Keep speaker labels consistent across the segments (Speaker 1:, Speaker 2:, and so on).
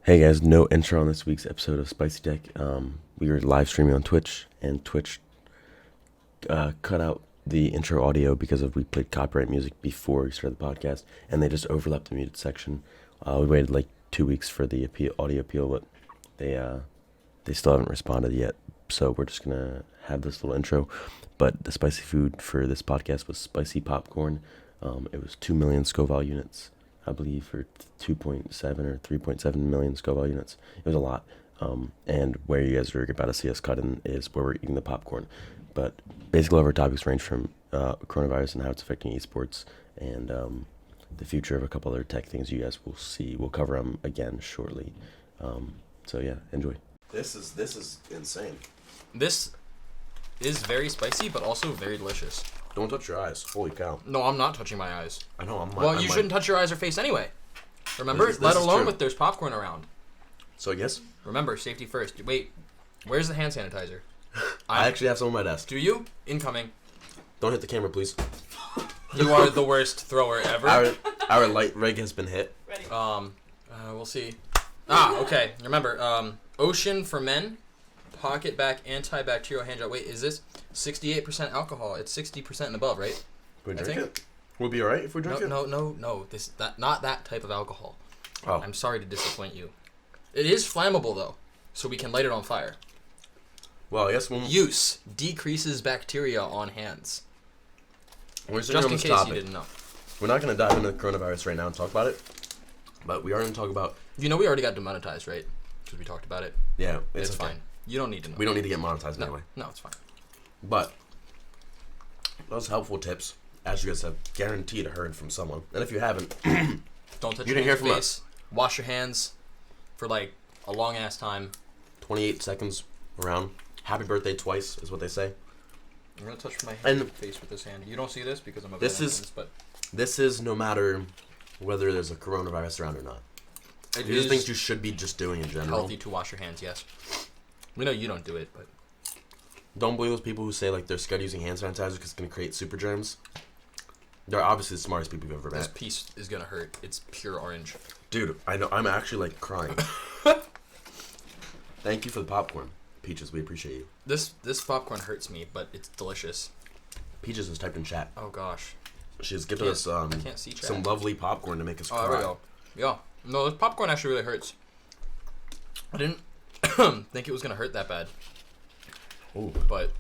Speaker 1: Hey guys, no intro on this week's episode of Spicy Deck. We were live streaming on Twitch, and Twitch cut out the intro audio because we played copyright music before we started the podcast, and they just overlapped the muted section. We waited like 2 weeks for the audio appeal, but they still haven't responded yet. So we're just gonna have this little intro. But the spicy food for this podcast was spicy popcorn. It was 2 million Scoville units, I believe, for 2.7 or 3.7 million Scoville units. It was a lot. And where you guys are about to see us cut in is where we're eating the popcorn. But basically, all of our topics range from coronavirus and how it's affecting esports, and the future of a couple other tech things you guys will see. We'll cover them again shortly. So yeah, enjoy. This is insane.
Speaker 2: This is very spicy, but also very delicious.
Speaker 1: Don't touch your eyes. Holy cow.
Speaker 2: No, I'm not touching my eyes.
Speaker 1: I know.
Speaker 2: You shouldn't touch your eyes or face anyway. Remember? Let alone if there's popcorn around.
Speaker 1: So I guess.
Speaker 2: Remember, safety first. Wait, where's the hand sanitizer?
Speaker 1: I actually have some on my desk.
Speaker 2: Do you? Incoming.
Speaker 1: Don't hit the camera, please.
Speaker 2: You are the worst thrower ever.
Speaker 1: Our light rig has been hit.
Speaker 3: Ready.
Speaker 2: We'll see. Okay. Remember, Ocean for men, pocket back antibacterial hand gel. Wait, is this 68% alcohol? It's 60% and above, right?
Speaker 1: We drink it. We'll be alright if we drink it.
Speaker 2: No. Not that type of alcohol.
Speaker 1: Oh.
Speaker 2: I'm sorry to disappoint you. It is flammable though, so we can light it on fire.
Speaker 1: Well, I guess
Speaker 2: Use decreases bacteria on hands.
Speaker 1: Just
Speaker 2: in case you didn't know.
Speaker 1: We're not going to dive into the coronavirus right now and talk about it, but we are going to talk about.
Speaker 2: You know we already got demonetized, right? Because we talked about it.
Speaker 1: Yeah,
Speaker 2: It's
Speaker 1: okay.
Speaker 2: fine. You don't need to know.
Speaker 1: We don't need to get monetized
Speaker 2: No,
Speaker 1: anyway.
Speaker 2: no, it's fine.
Speaker 1: But those helpful tips, as you guys have guaranteed heard from someone, and if you haven't,
Speaker 2: Don't touch
Speaker 1: You
Speaker 2: your
Speaker 1: didn't hear
Speaker 2: hands
Speaker 1: from
Speaker 2: or face. Wash your hands for like a long ass time.
Speaker 1: 28 seconds around. Happy birthday twice is what they say.
Speaker 2: I'm gonna touch my
Speaker 1: And-
Speaker 2: face with this hand. You don't see this because I'm a
Speaker 1: This is-
Speaker 2: but
Speaker 1: This is no matter whether there's a coronavirus around or not.
Speaker 2: it
Speaker 1: These
Speaker 2: is
Speaker 1: things you should be just doing in general.
Speaker 2: healthy to wash your hands. Yes, we know you don't do it, but
Speaker 1: Don't believe those people who say like they're scared using hand sanitizer because it's going to create super germs. They're obviously the smartest people you've ever
Speaker 2: this
Speaker 1: met.
Speaker 2: piece is gonna hurt. It's pure orange.
Speaker 1: Dude, I know. I'm actually like crying. Thank you for the popcorn. Peaches, we appreciate you.
Speaker 2: This popcorn hurts me, but it's delicious.
Speaker 1: Peaches has typed in chat.
Speaker 2: Oh gosh.
Speaker 1: She has gifted us
Speaker 2: I can't see chat.
Speaker 1: some lovely popcorn to make us
Speaker 2: Oh,
Speaker 1: cry.
Speaker 2: there we go. Yeah. No, this popcorn actually really hurts. I didn't think it was gonna hurt that bad,
Speaker 1: Ooh,
Speaker 2: but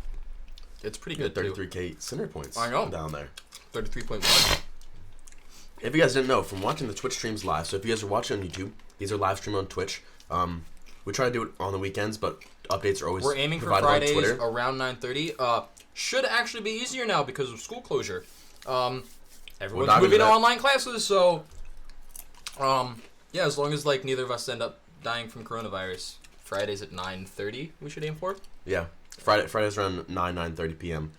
Speaker 2: it's pretty
Speaker 1: you got
Speaker 2: good too.
Speaker 1: 33K center points
Speaker 2: I know.
Speaker 1: down there.
Speaker 2: 33.1.
Speaker 1: If you guys didn't know, from watching the Twitch streams live, so if you guys are watching on YouTube, these are live streamed on Twitch. We try to do it on the weekends, but updates are always
Speaker 2: We're aiming for
Speaker 1: provided
Speaker 2: Fridays
Speaker 1: on Twitter.
Speaker 2: around 9:30. Should actually be easier now because of school closure. Everyone's
Speaker 1: diving
Speaker 2: moving
Speaker 1: into
Speaker 2: to
Speaker 1: that.
Speaker 2: online classes, so yeah, as long as like neither of us end up dying from coronavirus, Fridays at 9:30 we should aim for.
Speaker 1: Yeah, Fridays around 9:30 p.m.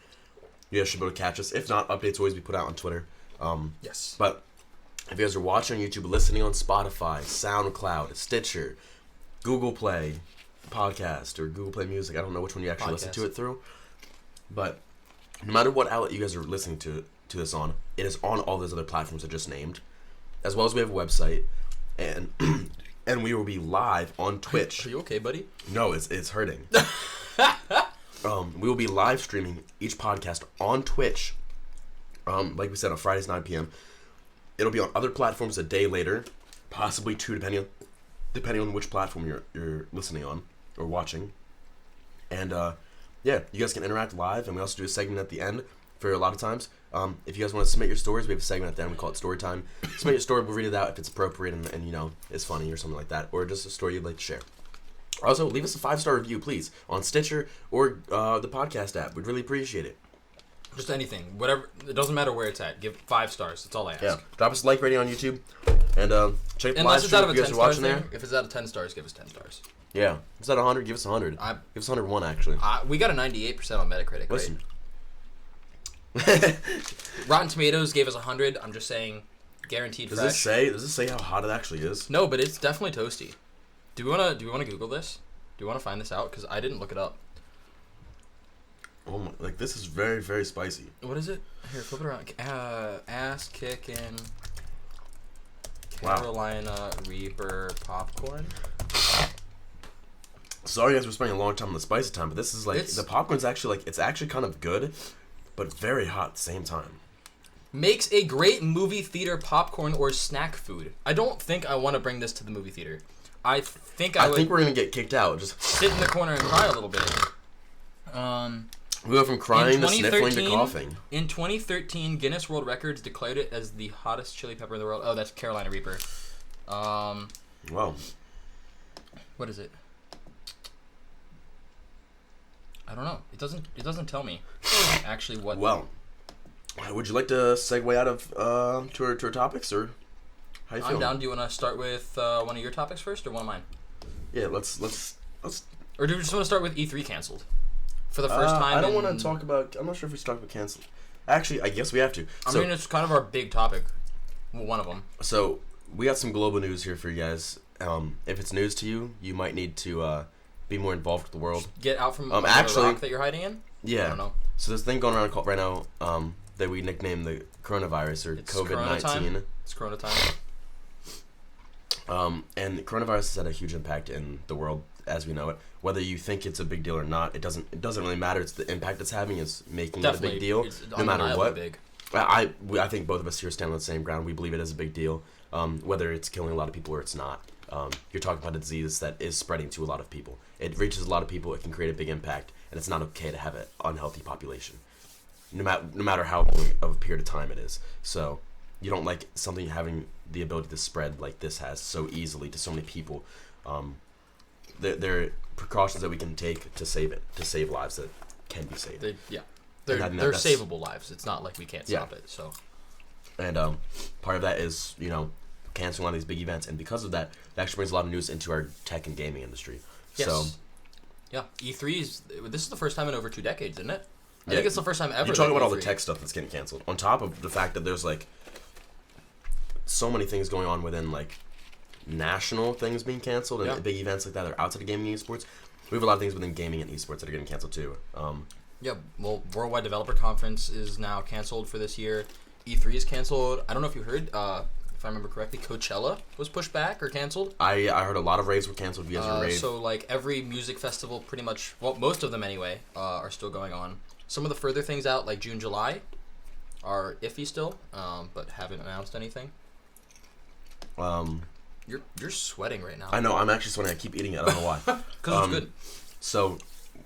Speaker 1: You guys should be able to catch us. If not, updates always be put out on Twitter.
Speaker 2: Yes.
Speaker 1: But if you guys are watching on YouTube, listening on Spotify, SoundCloud, Stitcher, Google Play Podcast, or Google Play Music, I don't know which one you actually listen to it through. But no matter what outlet you guys are listening to this on, it is on all those other platforms I just named. As well as we have a website, and and we will be live on Twitch.
Speaker 2: Are you okay, buddy?
Speaker 1: No, it's hurting. We will be live streaming each podcast on Twitch. Like we said, on Fridays 9 p.m. It'll be on other platforms a day later, possibly two, depending on which platform you're listening on or watching. And yeah, you guys can interact live, and we also do a segment at the end for a lot of times. If you guys want to submit your stories, we have a segment at the end. We call it Story Time. Submit your story, we'll read it out if it's appropriate and you know it's funny or something like that, or just a story you'd like to share. Also, leave us a 5-star review, please, on Stitcher or the podcast app. We'd really appreciate it.
Speaker 2: Just anything, whatever. It doesn't matter where it's at. Give 5 stars. That's all I ask.
Speaker 1: Yeah, drop us a like rating on YouTube, and check the live
Speaker 2: Unless it's
Speaker 1: stream
Speaker 2: out of
Speaker 1: if
Speaker 2: a
Speaker 1: you
Speaker 2: 10
Speaker 1: guys are
Speaker 2: stars
Speaker 1: watching
Speaker 2: there.
Speaker 1: there.
Speaker 2: If it's out of 10 stars, give us 10 stars.
Speaker 1: Yeah, if it's at 100, give us 100. Give us 101 actually.
Speaker 2: We got a 98% on Metacritic.
Speaker 1: Listen.
Speaker 2: Right? Rotten Tomatoes gave us 100. I'm just saying, guaranteed
Speaker 1: Does
Speaker 2: fresh.
Speaker 1: this say how hot it actually is?
Speaker 2: No, but it's definitely toasty. Do we wanna Google this? Do you wanna find this out? Because I didn't look it up.
Speaker 1: Oh my, like this is very, very spicy.
Speaker 2: What is it? Here, flip it around. Ass kicking
Speaker 1: Wow.
Speaker 2: Carolina Reaper popcorn.
Speaker 1: Sorry guys, we're spending a long time on the spicy time, but this is like
Speaker 2: It's-
Speaker 1: the popcorn's actually it's actually kind of good, but very hot at the same time.
Speaker 2: Makes a great movie theater popcorn or snack food. I don't think I want to bring this to the movie theater. I think I would
Speaker 1: think we're gonna get kicked out. Just
Speaker 2: sit in the corner and cry a little bit.
Speaker 1: we go from crying to sniffling to
Speaker 2: 2013
Speaker 1: coughing.
Speaker 2: In 2013, Guinness World Records declared it as the hottest chili pepper in the world. Oh, that's Carolina Reaper.
Speaker 1: Wow.
Speaker 2: What is it? I don't know. It doesn't tell me actually what.
Speaker 1: Well, would you like to segue out of to our topics, or how you
Speaker 2: I'm
Speaker 1: feeling?
Speaker 2: down. Do you want to start with one of your topics first, or one of mine?
Speaker 1: Yeah, let's.
Speaker 2: Or do we just want to start with E3 canceled for the first time?
Speaker 1: I don't want
Speaker 2: in-
Speaker 1: to talk about. I'm not sure if we should talk about cancel. Actually, I guess we have to.
Speaker 2: I mean, it's kind of our big topic. Well, one of them.
Speaker 1: So we got some global news here for you guys. If it's news to you, you might need to be more involved with the world.
Speaker 2: Get out from
Speaker 1: actually-
Speaker 2: the rock that you're hiding in.
Speaker 1: Yeah.
Speaker 2: I don't know.
Speaker 1: So there's a thing going around right now that we nicknamed the coronavirus, or
Speaker 2: It's Corona
Speaker 1: COVID-19.
Speaker 2: time. It's Corona time.
Speaker 1: And the coronavirus has had a huge impact in the world as we know it. Whether you think it's a big deal or not, it doesn't really matter. It's the impact it's having is making
Speaker 2: Definitely
Speaker 1: it a big deal,
Speaker 2: it's
Speaker 1: no matter
Speaker 2: undeniably
Speaker 1: what.
Speaker 2: Big.
Speaker 1: I think both of us here stand on the same ground. We believe it is a big deal, whether it's killing a lot of people or it's not. You're talking about a disease that is spreading to a lot of people. It reaches a lot of people. It can create a big impact, and it's not okay to have an unhealthy population, no matter how long of a period of time it is. So you don't like something having the ability to spread like this has so easily to so many people. There are precautions that we can take to save it, to save lives that can be saved.
Speaker 2: They're
Speaker 1: that's-
Speaker 2: savable lives. It's not like we can't
Speaker 1: Yeah.
Speaker 2: stop it. So
Speaker 1: And part of that is, canceling a lot of these big events. And because of that, it actually brings a lot of news into our tech and gaming industry.
Speaker 2: yes.
Speaker 1: So,
Speaker 2: Yeah, E3 is. This is the first time in over 2 decades, isn't it? I
Speaker 1: Yeah,
Speaker 2: think it's the first time ever.
Speaker 1: you're talking
Speaker 2: that
Speaker 1: about all the
Speaker 2: E3
Speaker 1: tech stuff that's getting canceled. On top of the fact that there's, so many things going on within, national things being canceled and
Speaker 2: Yeah.
Speaker 1: big events like that that are outside of gaming and esports. We have a lot of things within gaming and esports that are getting canceled, too.
Speaker 2: Yeah, well, Worldwide Developer Conference is now canceled for this year. E3 is canceled. I don't know if you heard. If I remember correctly, Coachella was pushed back or canceled.
Speaker 1: I heard a lot of raves were canceled. If you guys are rave.
Speaker 2: So every music festival, pretty much, well, most of them anyway, are still going on. Some of the further things out, like June, July, are iffy still, but haven't announced anything. You're sweating right now.
Speaker 1: I know, I'm actually sweating. I keep eating it. I don't know why.
Speaker 2: Because it's good.
Speaker 1: So,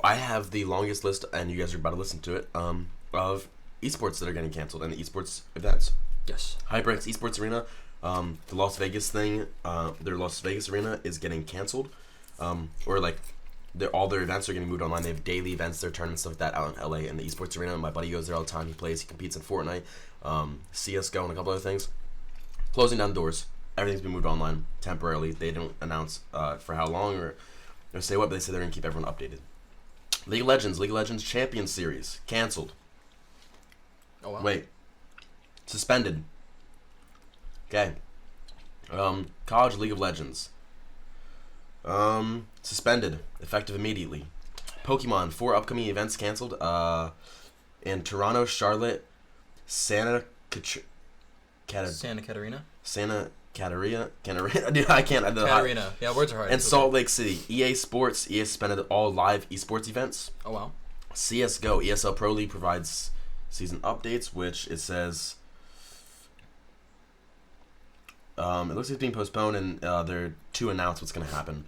Speaker 1: I have the longest list, and you guys are about to listen to it, of esports that are getting canceled and esports events.
Speaker 2: Yes.
Speaker 1: HyperX Esports Arena, the Las Vegas thing, their Las Vegas Arena is getting canceled, all their events are getting moved online. They have daily events, their tournaments, stuff like that out in LA in the Esports Arena. My buddy goes there all the time. He competes in Fortnite, CS:GO, and a couple other things. Closing down doors. Everything's been moved online temporarily. They don't announce for how long or say what, but they say they're going to keep everyone updated. League of Legends Champions Series, canceled.
Speaker 2: Oh, wow.
Speaker 1: Wait. Suspended. Okay. College League of Legends. Suspended. Effective immediately. Pokemon, 4 upcoming events canceled. In Toronto, Charlotte, Santa
Speaker 2: Catarina.
Speaker 1: Dude, I can't.
Speaker 2: Catarina. Yeah, words are hard.
Speaker 1: And
Speaker 2: It's
Speaker 1: Salt
Speaker 2: okay.
Speaker 1: Lake City, EA Sports, EA suspended all live esports events.
Speaker 2: Oh, wow.
Speaker 1: CS:GO, ESL Pro League provides season updates, which it says it looks like it's being postponed, and there are to announce what's going to happen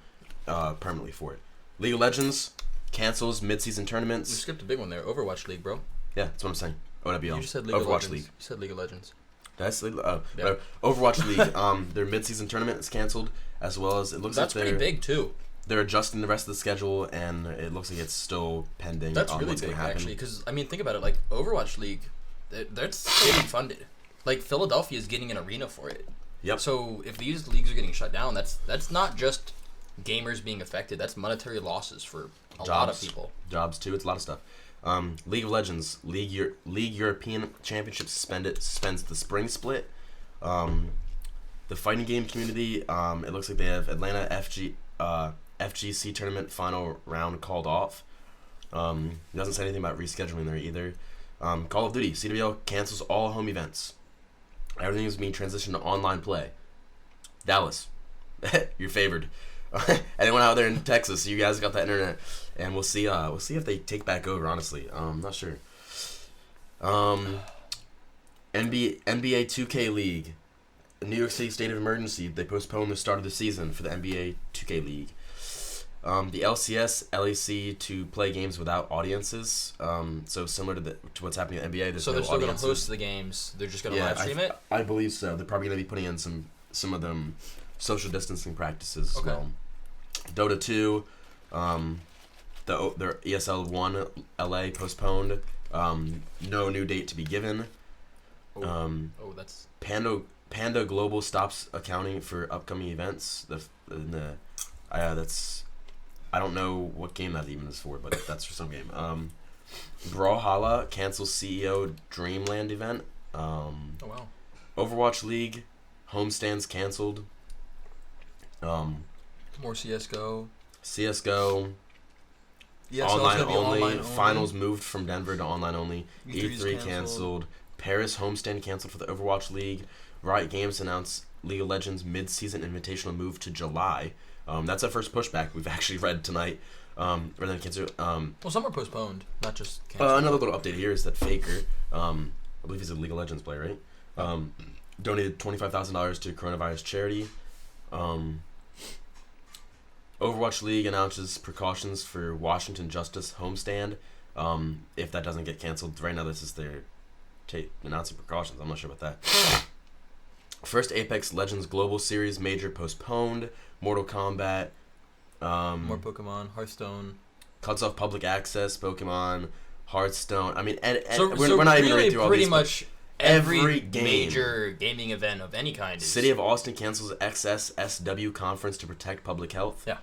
Speaker 1: permanently for it. League of Legends cancels mid-season
Speaker 2: You
Speaker 1: tournaments.
Speaker 2: skipped a big one there. Overwatch League, bro.
Speaker 1: Yeah, that's what I'm saying. OWL.
Speaker 2: You just said League of
Speaker 1: Overwatch
Speaker 2: Legends.
Speaker 1: League.
Speaker 2: You said League of Legends.
Speaker 1: That's
Speaker 2: Yeah.
Speaker 1: Overwatch League. Their mid-season tournament is canceled, as well as it looks
Speaker 2: That's
Speaker 1: like
Speaker 2: pretty big, too.
Speaker 1: they're adjusting the rest of the schedule, and it looks like it's still pending.
Speaker 2: That's
Speaker 1: on
Speaker 2: really
Speaker 1: what's
Speaker 2: big,
Speaker 1: gonna happen.
Speaker 2: actually, because, think about it, Overwatch League, that's state funded. Philadelphia is getting an arena for it.
Speaker 1: Yep.
Speaker 2: So, if these leagues are getting shut down, that's not just gamers being affected, that's monetary losses for a lot of people.
Speaker 1: Jobs too. It's a lot of stuff. League of Legends, League European Championship suspends the spring split. The fighting game community, it looks like they have Atlanta FGC tournament final round called off. It doesn't say anything about rescheduling there either. Call of Duty, CWL cancels all home events. Everything is being transitioned to online play. Dallas, you're favored. Anyone out there in Texas, you guys got that internet, and we'll see if they take back over. Honestly, not sure. NBA 2K League, New York City state of emergency. They postponed the start of the season for the NBA 2K League. The LCS, LAC to play games without audiences. So similar to what's happening in the NBA.
Speaker 2: So they're still going to host the games. They're just going to live stream it?
Speaker 1: I believe so. They're probably going to be putting in some of them social distancing practices as well. Dota 2, their ESL 1 LA postponed. No new date to be given.
Speaker 2: That's...
Speaker 1: Panda Global stops accounting for upcoming events. I don't know what game that even is for, but that's for some game. Brawlhalla cancels CEO Dreamland event.
Speaker 2: wow.
Speaker 1: Overwatch League homestands canceled.
Speaker 2: More CS:GO.
Speaker 1: CS:GO. Online only. Finals moved from Denver to online only. E3 canceled. Paris homestand canceled for the Overwatch League. Riot Games announced League of Legends mid-season invitational move to July. That's our first pushback we've actually read tonight. Well,
Speaker 2: some are postponed, not just canceled.
Speaker 1: Another little update here is that Faker, I believe he's a League of Legends player, right? Donated $25,000 to coronavirus charity. Overwatch League announces precautions for Washington Justice homestand. If that doesn't get canceled, right now this is their announcing precautions. I'm not sure about that. First Apex Legends Global Series major postponed. Mortal Kombat.
Speaker 2: More Pokemon. Hearthstone.
Speaker 1: Cuts off public access. Pokemon. Hearthstone. I mean,
Speaker 2: we're not even ready through all these. Pretty much every
Speaker 1: game.
Speaker 2: Major gaming event of any kind.
Speaker 1: City of Austin cancels XSSW conference to protect public health.
Speaker 2: Yeah.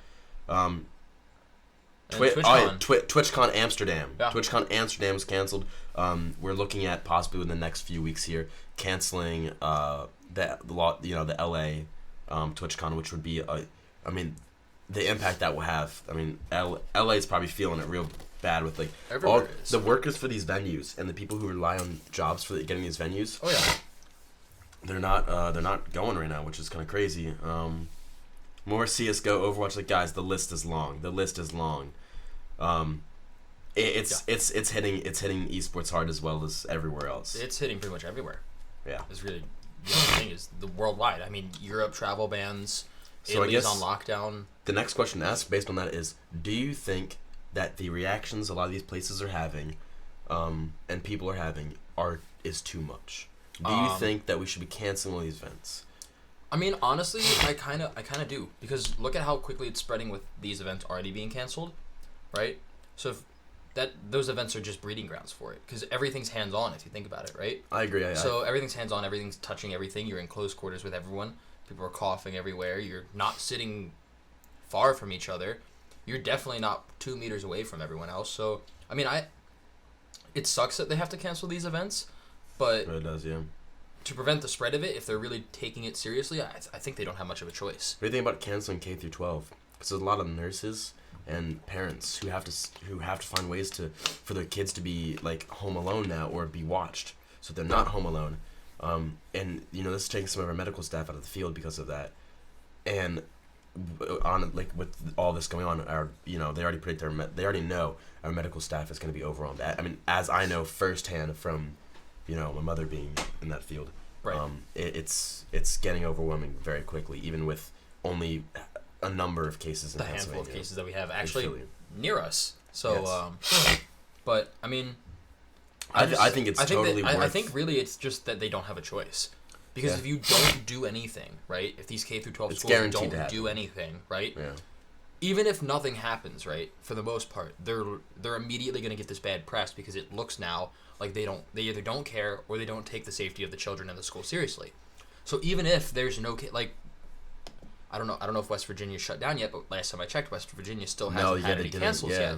Speaker 1: TwitchCon. TwitchCon Amsterdam. Yeah. TwitchCon Amsterdam was canceled. We're looking at possibly within the next few weeks here canceling the LA TwitchCon, which would be the impact that will have. I mean, LA is probably feeling it real bad with like all the workers for these venues and the people who rely on jobs for getting these venues.
Speaker 2: Oh yeah. They're
Speaker 1: not going right now, which is kind of crazy. More CS:GO, Overwatch. Like guys, the list is long. It's hitting esports hard as well as everywhere else.
Speaker 2: It's hitting pretty much everywhere.
Speaker 1: Yeah.
Speaker 2: It's really the only thing is the worldwide. I mean, Europe travel bans. So Italy's on lockdown.
Speaker 1: The next question to ask based on that is: do you think that the reactions a lot of these places are having, and people are having, is too much? Do you think that we should be canceling all these events?
Speaker 2: I mean, honestly, I kind of do, because look at how quickly it's spreading with these events already being canceled, right? So those events are just breeding grounds for it, because everything's hands-on if you think about it, right?
Speaker 1: I agree.
Speaker 2: So everything's hands-on, everything's touching everything. You're in close quarters with everyone. People are coughing everywhere. You're not sitting far from each other. You're definitely not 2 meters away from everyone else. So I mean, it sucks that they have to cancel these events, but
Speaker 1: it does, yeah.
Speaker 2: To prevent the spread of it, if they're really taking it seriously, I think they don't have much of a choice.
Speaker 1: What do you think about canceling K through 12? Because there's a lot of nurses and parents who have to find ways for their kids to be like home alone now or be watched, so they're not home alone. And this is taking some of our medical staff out of the field because of that. And with all this going on, they already predict they already know our medical staff is going to be overwhelmed. I mean, as I know firsthand from my mother being in that field.
Speaker 2: Right.
Speaker 1: It's getting overwhelming very quickly, even with only a number of cases in Pennsylvania.
Speaker 2: The handful of cases that we have actually near us. So, yes. But I mean,
Speaker 1: I think it's totally worth.
Speaker 2: I think really it's just that they don't have a choice, because if you don't do anything, right? If these K through 12 schools don't do anything, right?
Speaker 1: Yeah.
Speaker 2: Even if nothing happens, right? For the most part, they're immediately going to get this bad press, because it looks now like they either don't care or they don't take the safety of the children in the school seriously. So even if there's no I don't know if West Virginia's shut down yet, but last time I checked, West Virginia still hasn't had any cancels yet,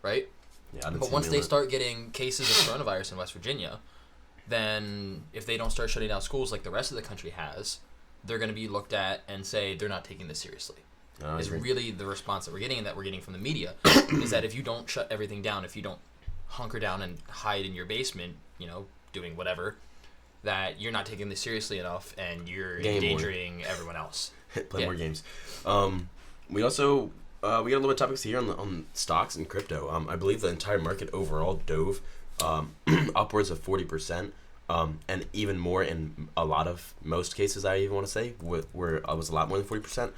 Speaker 2: right?
Speaker 1: Yeah,
Speaker 2: but once they start getting cases of coronavirus in West Virginia, then if they don't start shutting down schools like the rest of the country has, they're going to be looked at and say they're not taking this seriously. Is really the response that we're getting, and that we're getting from the media, is that if you don't shut everything down, if you don't hunker down and hide in your basement, doing whatever, that you're not taking this seriously enough, and you're endangering everyone else.
Speaker 1: Play more games. We also we got a little bit of topics here on stocks and crypto. I believe the entire market overall dove upwards of 40%, and even more in most cases. I even want to say where I was a lot more than 40%.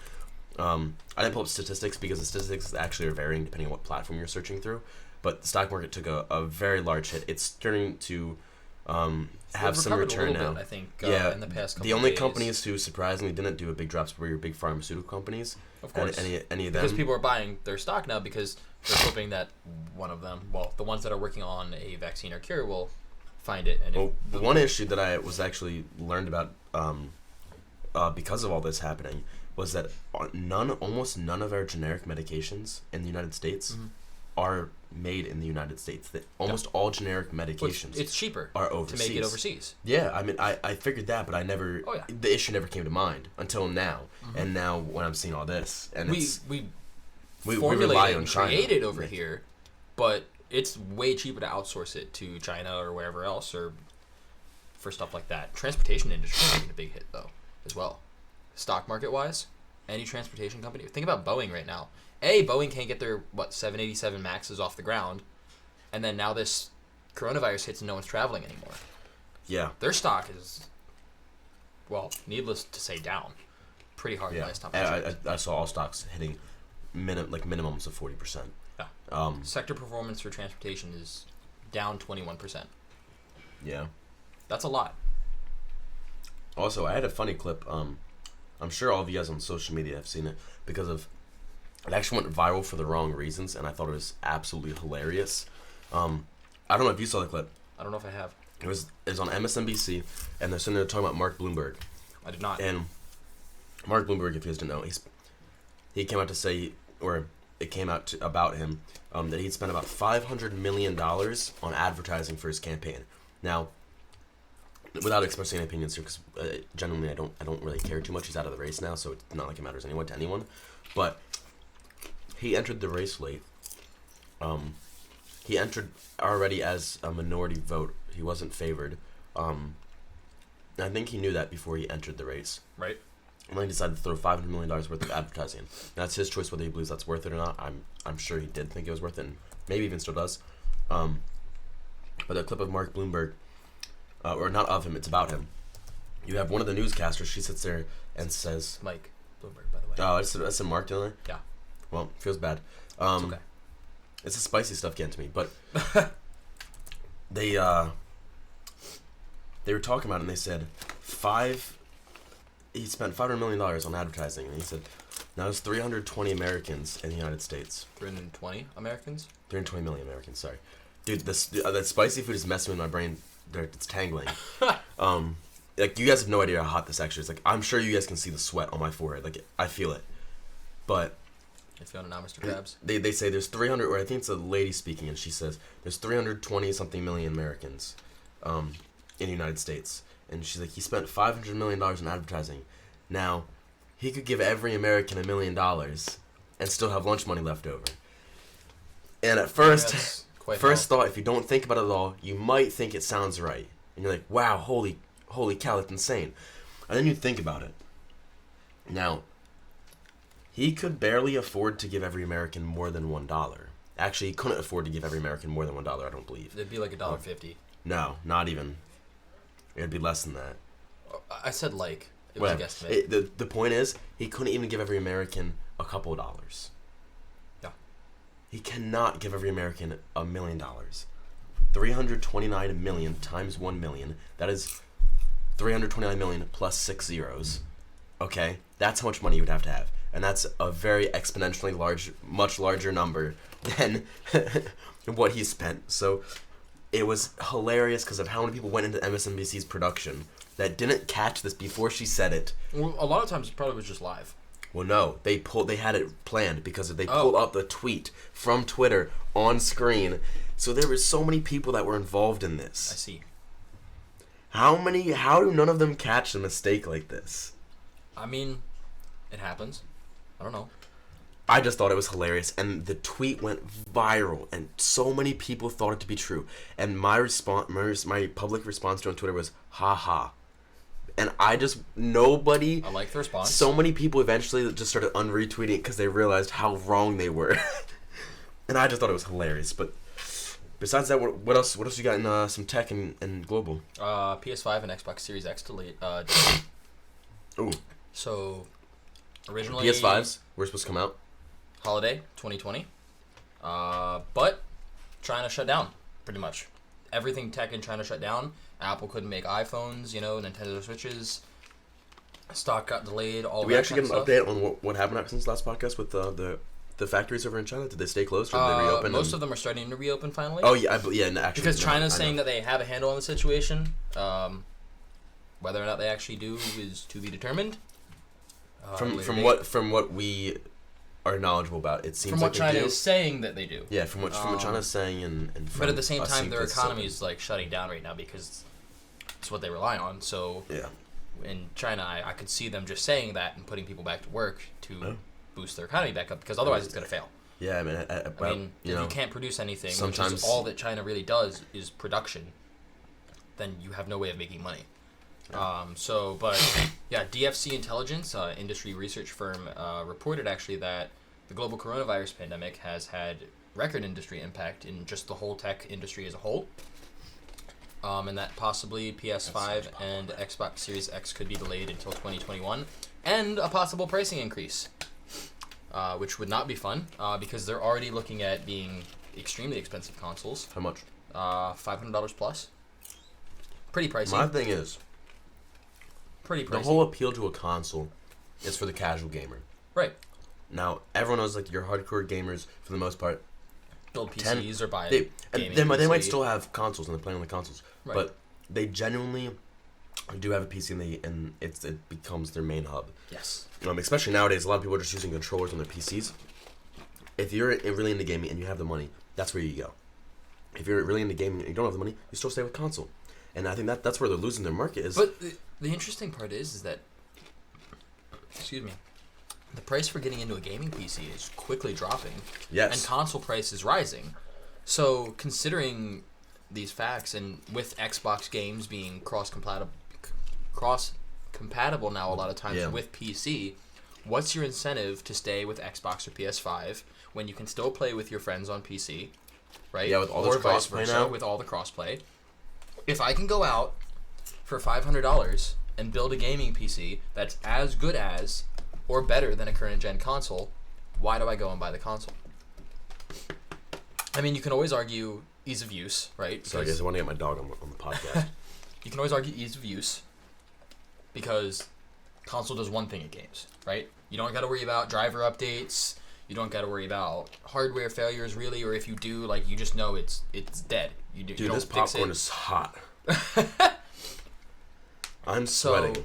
Speaker 1: I didn't pull up statistics because the statistics actually are varying depending on what platform you're searching through. But the stock market took a very large hit. It's starting to have some return now.
Speaker 2: Bit, I think. In the past couple
Speaker 1: the only
Speaker 2: days.
Speaker 1: Companies who surprisingly didn't do a big drops were your big pharmaceutical companies.
Speaker 2: Of course.
Speaker 1: Any of them.
Speaker 2: Because people are buying their stock now because they're hoping that one of them, well, the ones that are working on a vaccine or cure will find it. And
Speaker 1: one issue that I was actually learned about because of all this happening was that almost none of our generic medications in the United States are made in the United States. That almost all generic medications
Speaker 2: it's cheaper
Speaker 1: are overseas.
Speaker 2: to make it overseas.
Speaker 1: Yeah, I mean, I figured that, but I never.
Speaker 2: Oh, yeah.
Speaker 1: The issue never came to mind until now, and now when I'm seeing all this, and
Speaker 2: we
Speaker 1: rely
Speaker 2: formulated
Speaker 1: on
Speaker 2: and
Speaker 1: China.
Speaker 2: created over here, but it's way cheaper to outsource it to China or wherever else, or for stuff like that. Transportation industry is taking a big hit though, as well. Stock market wise, any transportation company. Think about Boeing right now. Boeing can't get their 787 Maxes off the ground, and then now this coronavirus hits and no one's traveling anymore.
Speaker 1: Yeah,
Speaker 2: their stock is, well, needless to say, down pretty hard last time.
Speaker 1: I saw all stocks hitting minimums of 40%.
Speaker 2: Yeah. Sector performance for transportation is down 21%.
Speaker 1: Yeah,
Speaker 2: that's a lot.
Speaker 1: Also, I had a funny clip. I'm sure all of you guys on social media have seen it because of. It actually went viral for the wrong reasons, and I thought it was absolutely hilarious. I don't know if you saw the clip.
Speaker 2: I don't know if I have.
Speaker 1: It was on MSNBC, and they're sitting there talking about Mark Bloomberg.
Speaker 2: I did not.
Speaker 1: And Mark Bloomberg, if you guys didn't know, he came out to say, or it came out about him, that he'd spent about $500 million on advertising for his campaign. Now, without expressing any opinions here, because genuinely I don't really care too much. He's out of the race now, so it's not like it matters to anyone. But he entered the race late. He entered already as a minority vote. He wasn't favored. I think he knew that before he entered the race.
Speaker 2: Right.
Speaker 1: And then he decided to throw $500 million worth of advertising. That's his choice whether he believes that's worth it or not. I'm sure he did think it was worth it, and maybe even still does. But a clip of Mark Bloomberg, or not of him, it's about him. You have one of the newscasters. She sits there and says,
Speaker 2: Mike Bloomberg, by the way.
Speaker 1: Oh, I said Mark, didn't I?
Speaker 2: Yeah.
Speaker 1: Well, feels bad.
Speaker 2: It's okay.
Speaker 1: It's the spicy stuff getting to me, but they were talking about it, and they said he spent $500 million on advertising, and he said now there's 320 Americans in the United States.
Speaker 2: 320 Americans?
Speaker 1: 320 million Americans, sorry. Dude, that spicy food is messing with my brain. It's tangling. Like, you guys have no idea how hot this actually is. Like, I'm sure you guys can see the sweat on my forehead. Like, I feel it. But
Speaker 2: if you want to know, Mr. Krabs.
Speaker 1: They say there's 300, or I think it's a lady speaking, and she says there's 320 something million Americans in the United States, and she's like, he spent $500 million in advertising. Now, he could give every American $1 million and still have lunch money left over. And at first thought, if you don't think about it at all, you might think it sounds right, and you're like, wow, holy cow, that's insane. And then you think about it. Now, he could barely afford to give every American more than $1. Actually, he couldn't afford to give every American more than $1, I don't believe.
Speaker 2: It'd be like $1.50.
Speaker 1: No, not even. It'd be less than that.
Speaker 2: I said like. It was a guesstimate.
Speaker 1: The point is, he couldn't even give every American a couple of dollars.
Speaker 2: Yeah.
Speaker 1: He cannot give every American $1 million. 329 million times 1 million. That is 329 million plus 6 zeros. Okay? That's how much money you would have to have. And that's a very exponentially large, much larger number than what he spent. So it was hilarious because of how many people went into MSNBC's production that didn't catch this before she said it.
Speaker 2: Well, a lot of times it probably was just live.
Speaker 1: Well, no, they had it planned because they pulled up the tweet from Twitter on screen. So there were so many people that were involved in this.
Speaker 2: I see.
Speaker 1: How do none of them catch a mistake like this?
Speaker 2: I mean, it happens. I don't know.
Speaker 1: I just thought it was hilarious, and the tweet went viral, and so many people thought it to be true. And my public response to it on Twitter was, ha ha. and nobody.
Speaker 2: I like the response.
Speaker 1: So many people eventually just started unretweeting it because they realized how wrong they were, and I just thought it was hilarious. But besides that, what else? What else you got in some tech and global?
Speaker 2: PS5 and Xbox Series X delayed.
Speaker 1: Ooh.
Speaker 2: So originally
Speaker 1: PS5s were supposed to come out.
Speaker 2: holiday 2020, but China shut down pretty much. Everything tech in China shut down. Apple couldn't make iPhones, Nintendo Switches. Stock got delayed. All
Speaker 1: Did we
Speaker 2: that
Speaker 1: actually
Speaker 2: kind
Speaker 1: get an
Speaker 2: of stuff.
Speaker 1: update on what happened since last podcast with the factories over in China? Did they stay closed or did they reopen?
Speaker 2: Most of them are starting to reopen finally.
Speaker 1: Oh yeah, actually.
Speaker 2: Because China's saying that they have a handle on the situation. Whether or not they actually do is to be determined.
Speaker 1: From what we are knowledgeable about, it seems
Speaker 2: from
Speaker 1: like
Speaker 2: what China
Speaker 1: they do.
Speaker 2: is saying that they do.
Speaker 1: Yeah, from what China's saying and from
Speaker 2: But at the same
Speaker 1: us
Speaker 2: time,
Speaker 1: seeing
Speaker 2: their
Speaker 1: places
Speaker 2: economy
Speaker 1: open.
Speaker 2: is like shutting down right now because it's what they rely on. So
Speaker 1: Yeah.
Speaker 2: in China, I could see them just saying that and putting people back to work to
Speaker 1: Oh.
Speaker 2: boost their economy back up because otherwise it's going to fail.
Speaker 1: Yeah, I mean,
Speaker 2: I mean, if you can't produce anything, which
Speaker 1: sometimes-
Speaker 2: is all that China really does is production, then you have no way of making money. DFC Intelligence, industry research firm, reported actually that the global coronavirus pandemic has had record industry impact in just the whole tech industry as a whole. And that possibly PS5 and Xbox Series X could be delayed until 2021, and a possible pricing increase, which would not be fun because they're already looking at being extremely expensive consoles.
Speaker 1: How much?
Speaker 2: $500 plus. Pretty pricey.
Speaker 1: My thing is,
Speaker 2: Pretty pricey.
Speaker 1: the whole appeal to a console is for the casual gamer.
Speaker 2: Right.
Speaker 1: Now, everyone knows like your hardcore gamers for the most part.
Speaker 2: Build PCs or buy
Speaker 1: They
Speaker 2: gaming
Speaker 1: they
Speaker 2: PC.
Speaker 1: might still have consoles and they're playing on the consoles,
Speaker 2: Right.
Speaker 1: but they genuinely do have a PC and it becomes their main hub.
Speaker 2: Yes.
Speaker 1: Especially nowadays, a lot of people are just using controllers on their PCs. If you're really into gaming and you have the money, that's where you go. If you're really into gaming and you don't have the money, you still stay with console. And I think that's where they're losing their market is.
Speaker 2: But the interesting part is that, excuse me, the price for getting into a gaming PC is quickly dropping.
Speaker 1: Yes.
Speaker 2: And console price is rising. So considering these facts, and with Xbox games being cross-compatible now a lot of times with PC, what's your incentive to stay with Xbox or PS5 when you can still play with your friends on PC, right?
Speaker 1: Yeah, with all this
Speaker 2: or vice
Speaker 1: crossplay
Speaker 2: versa,
Speaker 1: now.
Speaker 2: with all the crossplay. If I can go out for $500 and build a gaming PC that's as good as or better than a current gen console, why do I go and buy the console? I mean, you can always argue ease of use, right?
Speaker 1: So I guess I want to get my dog on the podcast.
Speaker 2: You can always argue ease of use because console does one thing at games, right? You don't got to worry about driver updates. You don't got to worry about hardware failures, really, or if you do, like, you just know it's dead. You
Speaker 1: Dude,
Speaker 2: don't
Speaker 1: this
Speaker 2: fix
Speaker 1: popcorn
Speaker 2: it.
Speaker 1: is hot. I'm
Speaker 2: So,
Speaker 1: sweating.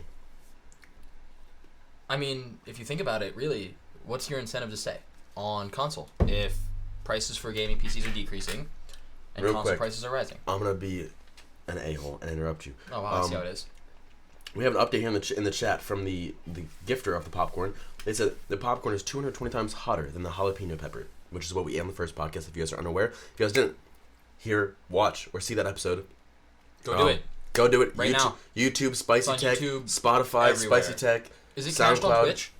Speaker 2: I mean, if you think about it, really, what's your incentive to stay on console if prices for gaming PCs are decreasing and
Speaker 1: Real
Speaker 2: console
Speaker 1: quick.
Speaker 2: prices are rising?
Speaker 1: I'm gonna be an a-hole and interrupt you.
Speaker 2: Oh, wow, I see how it is.
Speaker 1: We have an update here in the chat from the gifter of the popcorn. They said the popcorn is 220 times hotter than the jalapeno pepper, which is what we ate on the first podcast. If you guys are unaware, if you guys didn't hear, watch, or see that episode,
Speaker 2: Go do it.
Speaker 1: Go do it
Speaker 2: Right
Speaker 1: YouTube,
Speaker 2: now.
Speaker 1: YouTube, Spicy
Speaker 2: It's on
Speaker 1: Tech,
Speaker 2: YouTube,
Speaker 1: Spotify,
Speaker 2: everywhere.
Speaker 1: Spicy Tech.
Speaker 2: Is it cached on
Speaker 1: SoundCloud.
Speaker 2: Twitch?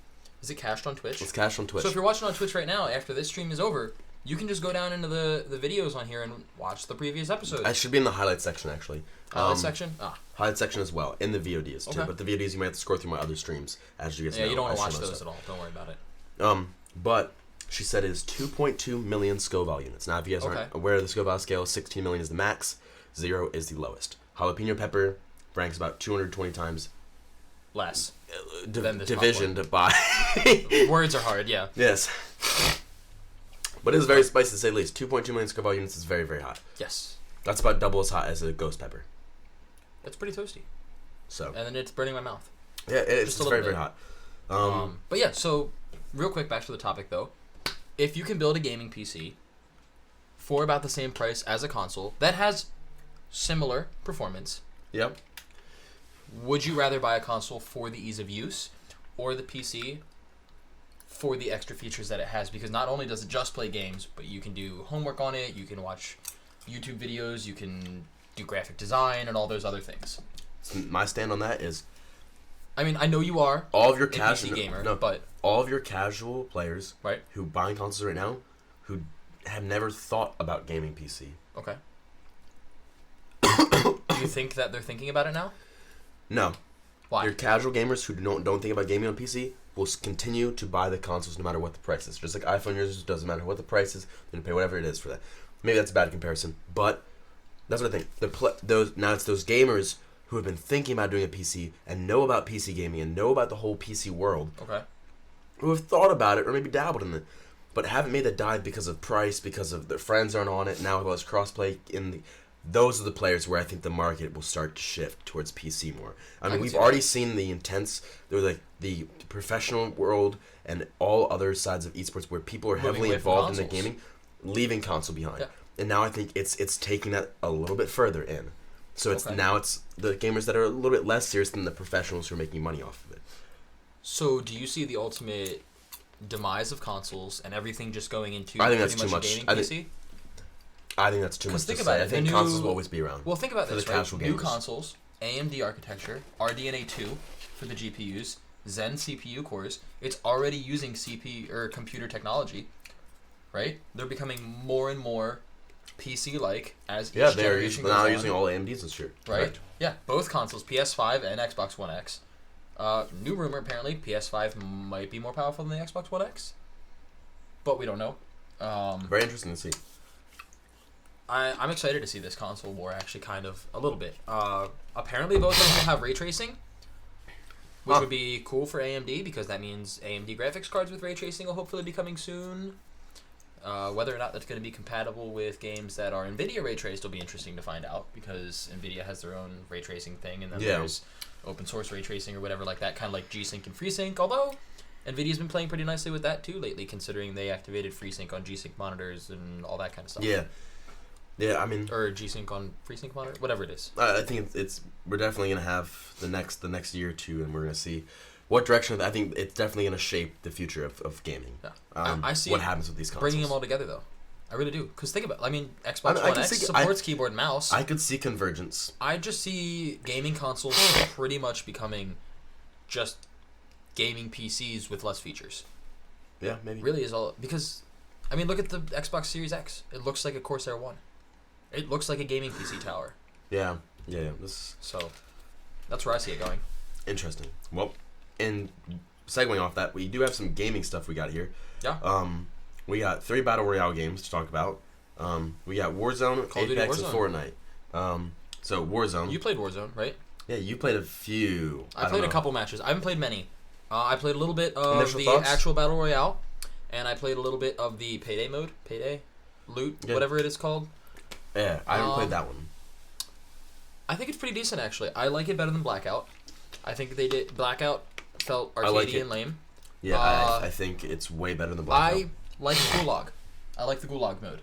Speaker 2: Is it cached on Twitch?
Speaker 1: It's cached on Twitch.
Speaker 2: So if you're watching on Twitch right now, after this stream is over, you can just go down into the videos on here and watch the previous episodes.
Speaker 1: I should be in the highlight section actually.
Speaker 2: Highlight section?
Speaker 1: Highlight section as well in the VODs too.
Speaker 2: Okay.
Speaker 1: But the VODs you might have to scroll through my other streams as you guys know.
Speaker 2: Yeah, you don't want to
Speaker 1: I
Speaker 2: watch
Speaker 1: show
Speaker 2: those
Speaker 1: those
Speaker 2: at all. Don't worry about it.
Speaker 1: But she said it is 2.2 million Scoville units. Now, if you guys aren't aware of the Scoville scale, 16 million is the max, 0 is the lowest. Jalapeno pepper ranks about 220 times
Speaker 2: Less. Than this
Speaker 1: divisioned by.
Speaker 2: Words are hard, yeah.
Speaker 1: Yes. But it is very spicy to say the least. 2.2 million Scoville units is very, very hot.
Speaker 2: Yes.
Speaker 1: That's about double as hot as a ghost pepper.
Speaker 2: That's pretty toasty.
Speaker 1: So.
Speaker 2: And then it's burning my mouth.
Speaker 1: Yeah, it's
Speaker 2: Just a
Speaker 1: very,
Speaker 2: little
Speaker 1: very
Speaker 2: bit.
Speaker 1: hot.
Speaker 2: But yeah, so real quick, back to the topic though. If you can build a gaming PC for about the same price as a console that has similar performance,
Speaker 1: Yep.
Speaker 2: would you rather buy a console for the ease of use or the PC for the extra features that it has? Because not only does it just play games, but you can do homework on it, you can watch YouTube videos, you can do graphic design and all those other things.
Speaker 1: My stand on that is
Speaker 2: I mean, I know you are
Speaker 1: all of your
Speaker 2: a PC gamer, but
Speaker 1: all of your casual players
Speaker 2: right,
Speaker 1: who buying consoles right now, who have never thought about gaming PC.
Speaker 2: Okay. Do you think that they're thinking about it now?
Speaker 1: No.
Speaker 2: Why?
Speaker 1: Your casual gamers who don't think about gaming on PC will continue to buy the consoles no matter what the price is. Just like iPhone users, doesn't matter what the price is, they're gonna pay whatever it is for that. Maybe that's a bad comparison, but that's what I think. Now it's those gamers who have been thinking about doing a PC and know about PC gaming and know about the whole PC world.
Speaker 2: Okay.
Speaker 1: Who have thought about it or maybe dabbled in it, but haven't made that dive because of price, because of their friends aren't on it. Now there's crossplay those are the players where I think the market will start to shift towards PC more. I mean, we've already seen the intense, like the professional world and all other sides of esports where people are heavily involved in the gaming, leaving console behind.
Speaker 2: Yeah.
Speaker 1: And now I think it's taking that a little bit further in. So it's the gamers that are a little bit less serious than the professionals who are making money off of it.
Speaker 2: So do you see the ultimate demise of consoles and everything just going into
Speaker 1: I think that's
Speaker 2: pretty
Speaker 1: too
Speaker 2: much a
Speaker 1: much.
Speaker 2: gaming PC?
Speaker 1: I think that's too much
Speaker 2: think
Speaker 1: to
Speaker 2: about
Speaker 1: say.
Speaker 2: it,
Speaker 1: I think consoles will always be around.
Speaker 2: Well, think about
Speaker 1: for
Speaker 2: this,
Speaker 1: the
Speaker 2: right?
Speaker 1: casual
Speaker 2: New
Speaker 1: gamers.
Speaker 2: consoles, AMD architecture, RDNA 2 for the GPUs, Zen CPU cores. It's already using CPU or computer technology, right? They're becoming more and more PC-like as each generation goes on.
Speaker 1: Using all AMDs this year.
Speaker 2: Right?
Speaker 1: Correct.
Speaker 2: Yeah, both consoles, PS5 and Xbox One X. New rumor, apparently, PS5 might be more powerful than the Xbox One X. But we don't know.
Speaker 1: Very interesting to see.
Speaker 2: I'm excited to see this console war actually kind of a little bit. Apparently both of them will have ray tracing, which would be cool for AMD because that means AMD graphics cards with ray tracing will hopefully be coming soon. Whether or not that's going to be compatible with games that are NVIDIA ray traced will be interesting to find out because NVIDIA has their own ray tracing thing and then there's open source ray tracing or whatever like that, kind of like G-Sync and FreeSync, although NVIDIA's been playing pretty nicely with that too lately considering they activated FreeSync on G-Sync monitors and all that kind of stuff.
Speaker 1: Yeah, I mean,
Speaker 2: or G-Sync on FreeSync monitor, whatever it is.
Speaker 1: I think we're definitely gonna have the next year or two, and we're gonna see what direction. I think it's definitely gonna shape the future of gaming.
Speaker 2: Yeah,
Speaker 1: I see what happens with these consoles.
Speaker 2: Bringing them all together though, I really do. Because think about, Xbox One X supports keyboard and mouse.
Speaker 1: I could see convergence.
Speaker 2: I just see gaming consoles pretty much becoming just gaming PCs with less features.
Speaker 1: Yeah, maybe.
Speaker 2: Really is all because, look at the Xbox Series X. It looks like a Corsair One. It looks like a gaming PC tower.
Speaker 1: Yeah.
Speaker 2: So, that's where I see it going.
Speaker 1: Interesting. Well, and segueing off that, we do have some gaming stuff we got here.
Speaker 2: Yeah.
Speaker 1: We got 3 Battle Royale games to talk about. We got Warzone, Apex, and Fortnite. So, Warzone.
Speaker 2: You played Warzone, right?
Speaker 1: Yeah, you played a few.
Speaker 2: I played a couple matches. I haven't played many. I played a little bit of
Speaker 1: Initial
Speaker 2: the
Speaker 1: thoughts?
Speaker 2: actual Battle Royale, and I played a little bit of the Payday mode. Payday? Loot?
Speaker 1: Yeah.
Speaker 2: Whatever it is called.
Speaker 1: Yeah, I haven't played that one.
Speaker 2: I think it's pretty decent, actually. I like it better than Blackout. I think they did... Blackout felt arcadey and lame.
Speaker 1: Yeah, I think it's way better than Blackout.
Speaker 2: I like Gulag. I like the Gulag mode,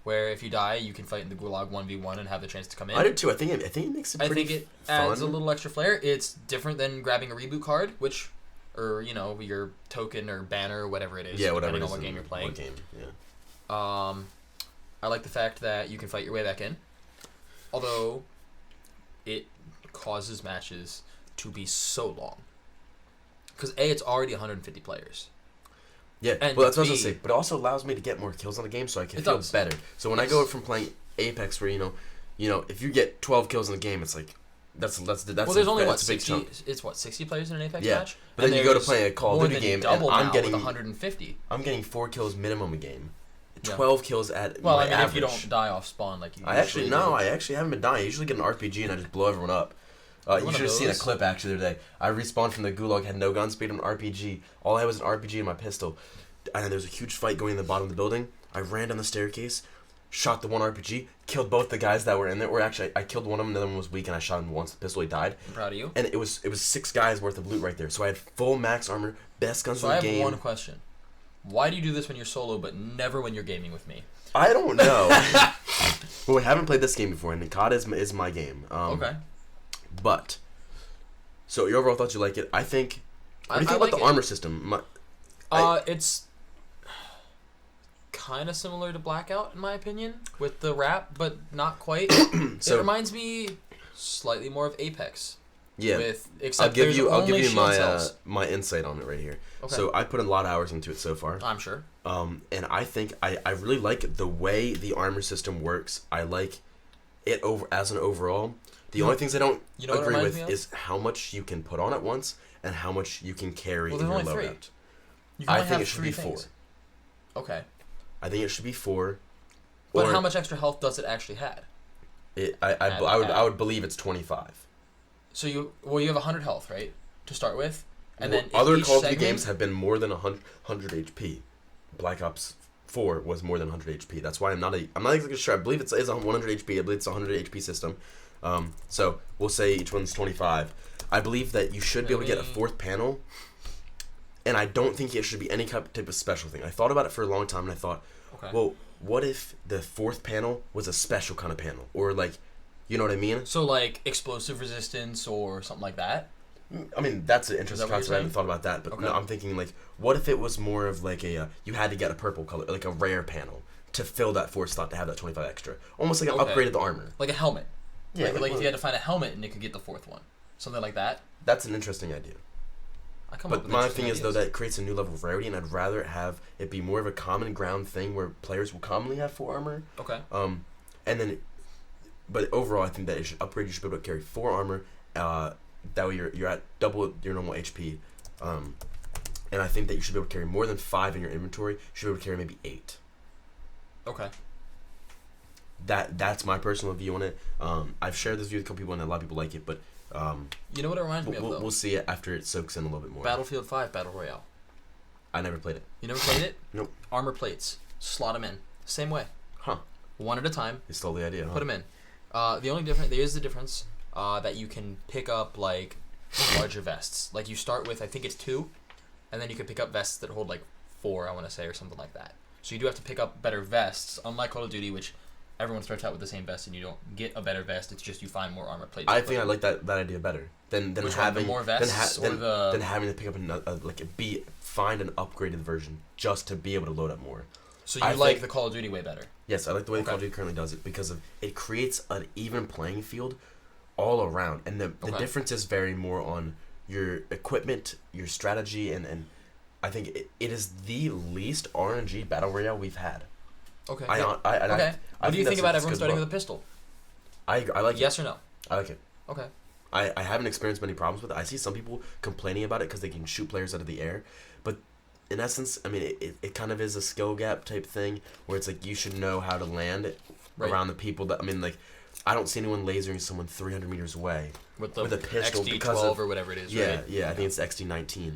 Speaker 2: where if you die, you can fight in the Gulag 1v1 and have the chance to come in.
Speaker 1: I do too. I think it makes it pretty fun.
Speaker 2: Adds a little extra flair. It's different than grabbing a reboot card, or your token or banner or whatever it is, depending on what game you're playing.
Speaker 1: What game, yeah.
Speaker 2: I like the fact that you can fight your way back in, although it causes matches to be so long. Because A, it's already 150 players.
Speaker 1: Yeah,
Speaker 2: and
Speaker 1: well, that's what I was going to say. But it also allows me to get more kills on the game so I can feel better. So when I go from playing Apex where, if you get 12 kills in the game, it's like, that's well,
Speaker 2: there's only,
Speaker 1: what, 60?
Speaker 2: It's, 60 players in an Apex
Speaker 1: yeah.
Speaker 2: match?
Speaker 1: But then you go to play a Call of Duty game, and I'm getting
Speaker 2: 150.
Speaker 1: I'm getting 4 kills minimum a game. 12 kills at
Speaker 2: average.
Speaker 1: If
Speaker 2: you don't die off spawn like you
Speaker 1: I actually haven't been dying. I usually get an RPG and I just blow everyone up. You should have seen a clip actually the other day. I respawned from the Gulag, had no gun speed on RPG. All I had was an RPG and my pistol. And then there was a huge fight going in the bottom of the building. I ran down the staircase, shot the one RPG, killed both the guys that were in there. Or actually, I killed one of them, the other one was weak, and I shot him once. The pistol, he died.
Speaker 2: I'm proud of you.
Speaker 1: And it was 6 guys worth of loot right there. So I had full max armor, best guns in the game.
Speaker 2: So I have one question. Why do you do this when you're solo, but never when you're gaming with me?
Speaker 1: I don't know. Well, we haven't played this game before, and COD is my game.
Speaker 2: Okay.
Speaker 1: But, so your overall thoughts, you like it. I think, what do you think about the armor system?
Speaker 2: It's kind of similar to Blackout, in my opinion, with the wrap, but not quite. It reminds me slightly more of Apex.
Speaker 1: Yeah.
Speaker 2: Except
Speaker 1: I'll give you my
Speaker 2: cells.
Speaker 1: my insight on it right here.
Speaker 2: Okay.
Speaker 1: So I put a lot of hours into it so far.
Speaker 2: I'm sure.
Speaker 1: And I think I really like the way the armor system works. I like it as an overall. The only things I don't agree with is how much you can put on at once and how much you can carry in your loadout. I think it should be 4.
Speaker 2: Okay.
Speaker 1: I think it should be 4.
Speaker 2: But how much extra health does it actually have?
Speaker 1: I would believe it's 25.
Speaker 2: So you have 100 health, right, to start with, and then
Speaker 1: other Call of Duty games have been more than 100 HP. Black Ops 4 was more than 100 HP. That's why I'm not exactly sure. I believe it is 100 HP. I believe it's a 100 HP system. So we'll say each one's 25. I believe that you should be able to get a 4th panel, and I don't think it should be any type of special thing. I thought about it for a long time, and I thought, well, what if the 4th panel was a special kind of panel, or like, you know what I mean?
Speaker 2: So like explosive resistance or something like that.
Speaker 1: I mean, that's an interesting concept. I haven't thought about that, but no, I'm thinking like, what if it was more of like you had to get a purple color, like a rare panel, to fill that 4th slot to have that 25 extra, almost like an upgrade of the armor,
Speaker 2: like a helmet.
Speaker 1: Yeah,
Speaker 2: like if you had to find a helmet and it could get the 4th one, something like that.
Speaker 1: That's an interesting idea. But my thing is though that it creates a new level of rarity, and I'd rather have it be more of a common ground thing where players will commonly have 4 armor.
Speaker 2: Okay.
Speaker 1: And then, but overall, I think that it should upgrade. You should be able to carry 4 armor. That way you're at double your normal HP. And I think that you should be able to carry more than 5 in your inventory. You should be able to carry maybe 8.
Speaker 2: Okay.
Speaker 1: That's my personal view on it. I've shared this view with a couple people, and a lot of people like it, but
Speaker 2: you know what it reminds me of, though?
Speaker 1: We'll see it after it soaks in a little bit more.
Speaker 2: Battlefield 5 Battle Royale.
Speaker 1: I never played it.
Speaker 2: You never played it?
Speaker 1: Nope.
Speaker 2: Armor plates. Slot them in. Same way.
Speaker 1: Huh.
Speaker 2: One at a time.
Speaker 1: You stole the idea, huh?
Speaker 2: Put them in. The only difference, there is the difference that you can pick up, like, larger vests. Like, you start with, I think it's 2, and then you can pick up vests that hold, like, 4, I want to say, or something like that. So you do have to pick up better vests, unlike Call of Duty, which everyone starts out with the same vest and you don't get a better vest. It's just you find more armor plates.
Speaker 1: I think I like that idea better than having
Speaker 2: more vests
Speaker 1: than having to pick up find an upgraded version just to be able to load up more.
Speaker 2: So you like the Call of Duty way better?
Speaker 1: Yes, I like the way Call of Duty currently does it because it creates an even playing field all around, and the differences vary more on your equipment, your strategy, and I think it is the least RNG battle royale we've had.
Speaker 2: Okay.
Speaker 1: What
Speaker 2: do you think about everyone starting with a pistol?
Speaker 1: I like
Speaker 2: yes
Speaker 1: it.
Speaker 2: or no?
Speaker 1: I like it.
Speaker 2: Okay.
Speaker 1: I haven't experienced many problems with it. I see some people complaining about it because they can shoot players out of the air, but in essence, I mean, it kind of is a skill gap type thing where it's like you should know how to land around the people that, I mean, like, I don't see anyone lasering someone 300 meters away with a pistol
Speaker 2: XD12 or whatever it is.
Speaker 1: Yeah,
Speaker 2: right?
Speaker 1: yeah, I think it's XD19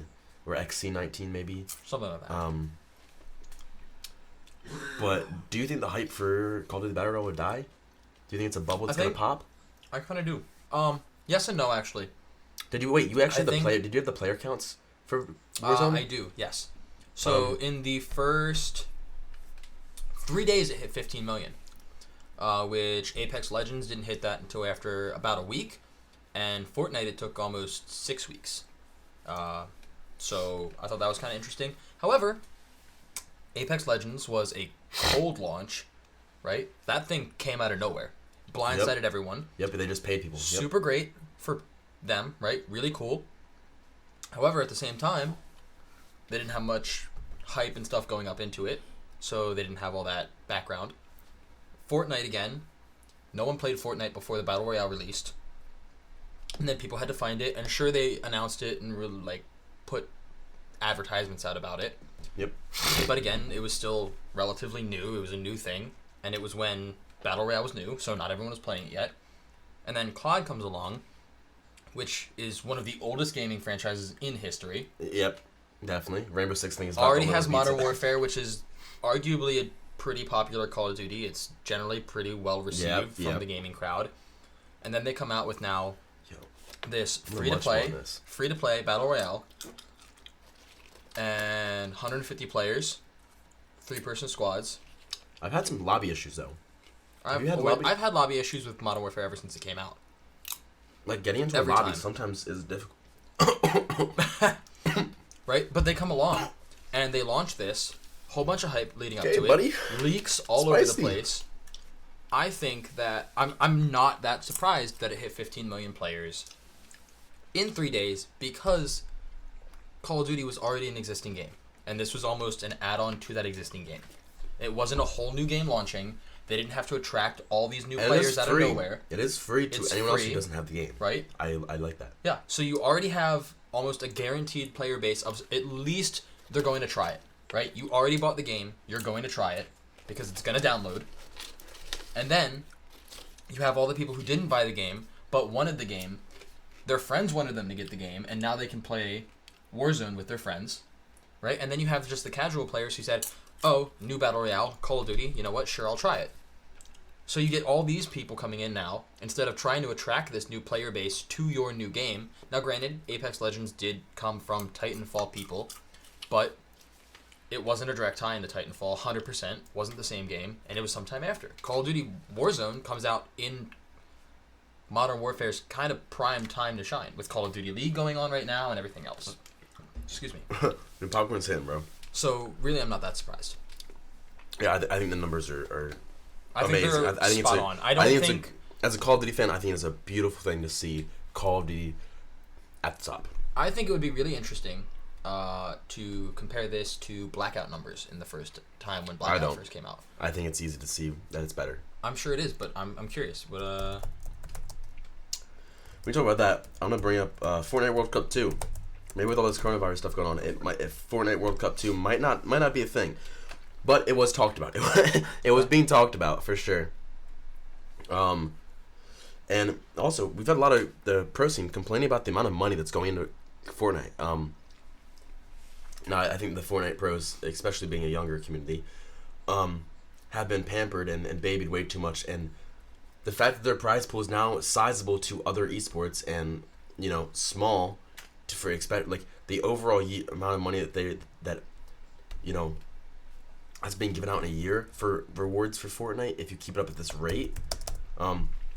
Speaker 1: or XC19 maybe.
Speaker 2: Something like that.
Speaker 1: But do you think the hype for Call of Duty Battle Royale would die? Do you think it's a bubble that's gonna pop?
Speaker 2: I kind of do. Yes and no, actually.
Speaker 1: Did you actually Did you have the player counts for Warzone?
Speaker 2: I do. Yes. So in the first 3 days, it hit 15 million, which Apex Legends didn't hit that until after about a week, and Fortnite it took almost 6 weeks. So I thought that was kind of interesting. However, Apex Legends was a cold launch, right? That thing came out of nowhere. Blindsided everyone.
Speaker 1: Yep, they just paid people. Yep.
Speaker 2: Super great for them, right? Really cool. However, at the same time, they didn't have much hype and stuff going up into it, so they didn't have all that background. Fortnite again. No one played Fortnite before the Battle Royale released. And then people had to find it, and sure, they announced it and really, like, put advertisements out about it.
Speaker 1: Yep.
Speaker 2: But again, it was still relatively new. It was a new thing, and it was when Battle Royale was new, so not everyone was playing it yet. And then COD comes along, which is one of the oldest gaming franchises in history.
Speaker 1: Yep, definitely. Rainbow Six thing is
Speaker 2: already has Modern Warfare, which is arguably a pretty popular Call of Duty. It's generally pretty well received from the gaming crowd. And then they come out with now this free to play Battle Royale, and 150 players, 3-person squads.
Speaker 1: I've had some lobby issues though.
Speaker 2: I've had lobby issues with Modern Warfare ever since it came out.
Speaker 1: Like getting into a lobby sometimes is difficult.
Speaker 2: Right? But they come along and they launch this whole bunch of hype leading up to it. Leaks all over the place. I think that I'm not that surprised that it hit 15 million players in 3 days because Call of Duty was already an existing game. And this was almost an add-on to that existing game. It wasn't a whole new game launching. They didn't have to attract all these new players out of nowhere.
Speaker 1: It is free to anyone else who doesn't have the game.
Speaker 2: Right?
Speaker 1: I like that.
Speaker 2: Yeah. So you already have almost a guaranteed player base of at least they're going to try it. Right? You already bought the game. You're going to try it because it's going to download. And then you have all the people who didn't buy the game but wanted the game. Their friends wanted them to get the game, and now they can play Warzone with their friends. Right? And then you have just the casual players who said, oh, new Battle Royale, Call of Duty, you know what, sure, I'll try it. So you get all these people coming in now, instead of trying to attract this new player base to your new game. Now granted, Apex Legends did come from Titanfall people, but it wasn't a direct tie into Titanfall, 100%, wasn't the same game, and it was sometime after. Call of Duty Warzone comes out in Modern Warfare's kind of prime time to shine, with Call of Duty League going on right now and everything else. Excuse me.
Speaker 1: The popcorn's hitting, bro.
Speaker 2: So, really, I'm not that surprised.
Speaker 1: Yeah, I think the numbers are
Speaker 2: I
Speaker 1: amazing.
Speaker 2: think they're spot on. I don't think...
Speaker 1: as a Call of Duty fan, I think it's a beautiful thing to see Call of Duty at the top.
Speaker 2: I think it would be really interesting to compare this to Blackout numbers in the first time when Blackout first came out.
Speaker 1: I think it's easy to see that it's better.
Speaker 2: I'm sure it is, but I'm curious. What
Speaker 1: When we talk about that, I'm gonna bring up Fortnite World Cup 2. Maybe with all this coronavirus stuff going on, if Fortnite World Cup 2 might not be a thing, but it was talked about. It was being talked about for sure. And also we've had a lot of the pro scene complaining about the amount of money that's going into Fortnite. Now I think the Fortnite pros, especially being a younger community, have been pampered and babied way too much, and the fact that their prize pool is now sizable to other esports and small. For expect like the overall amount of money that has been given out in a year for rewards for Fortnite, if you keep it up at this rate,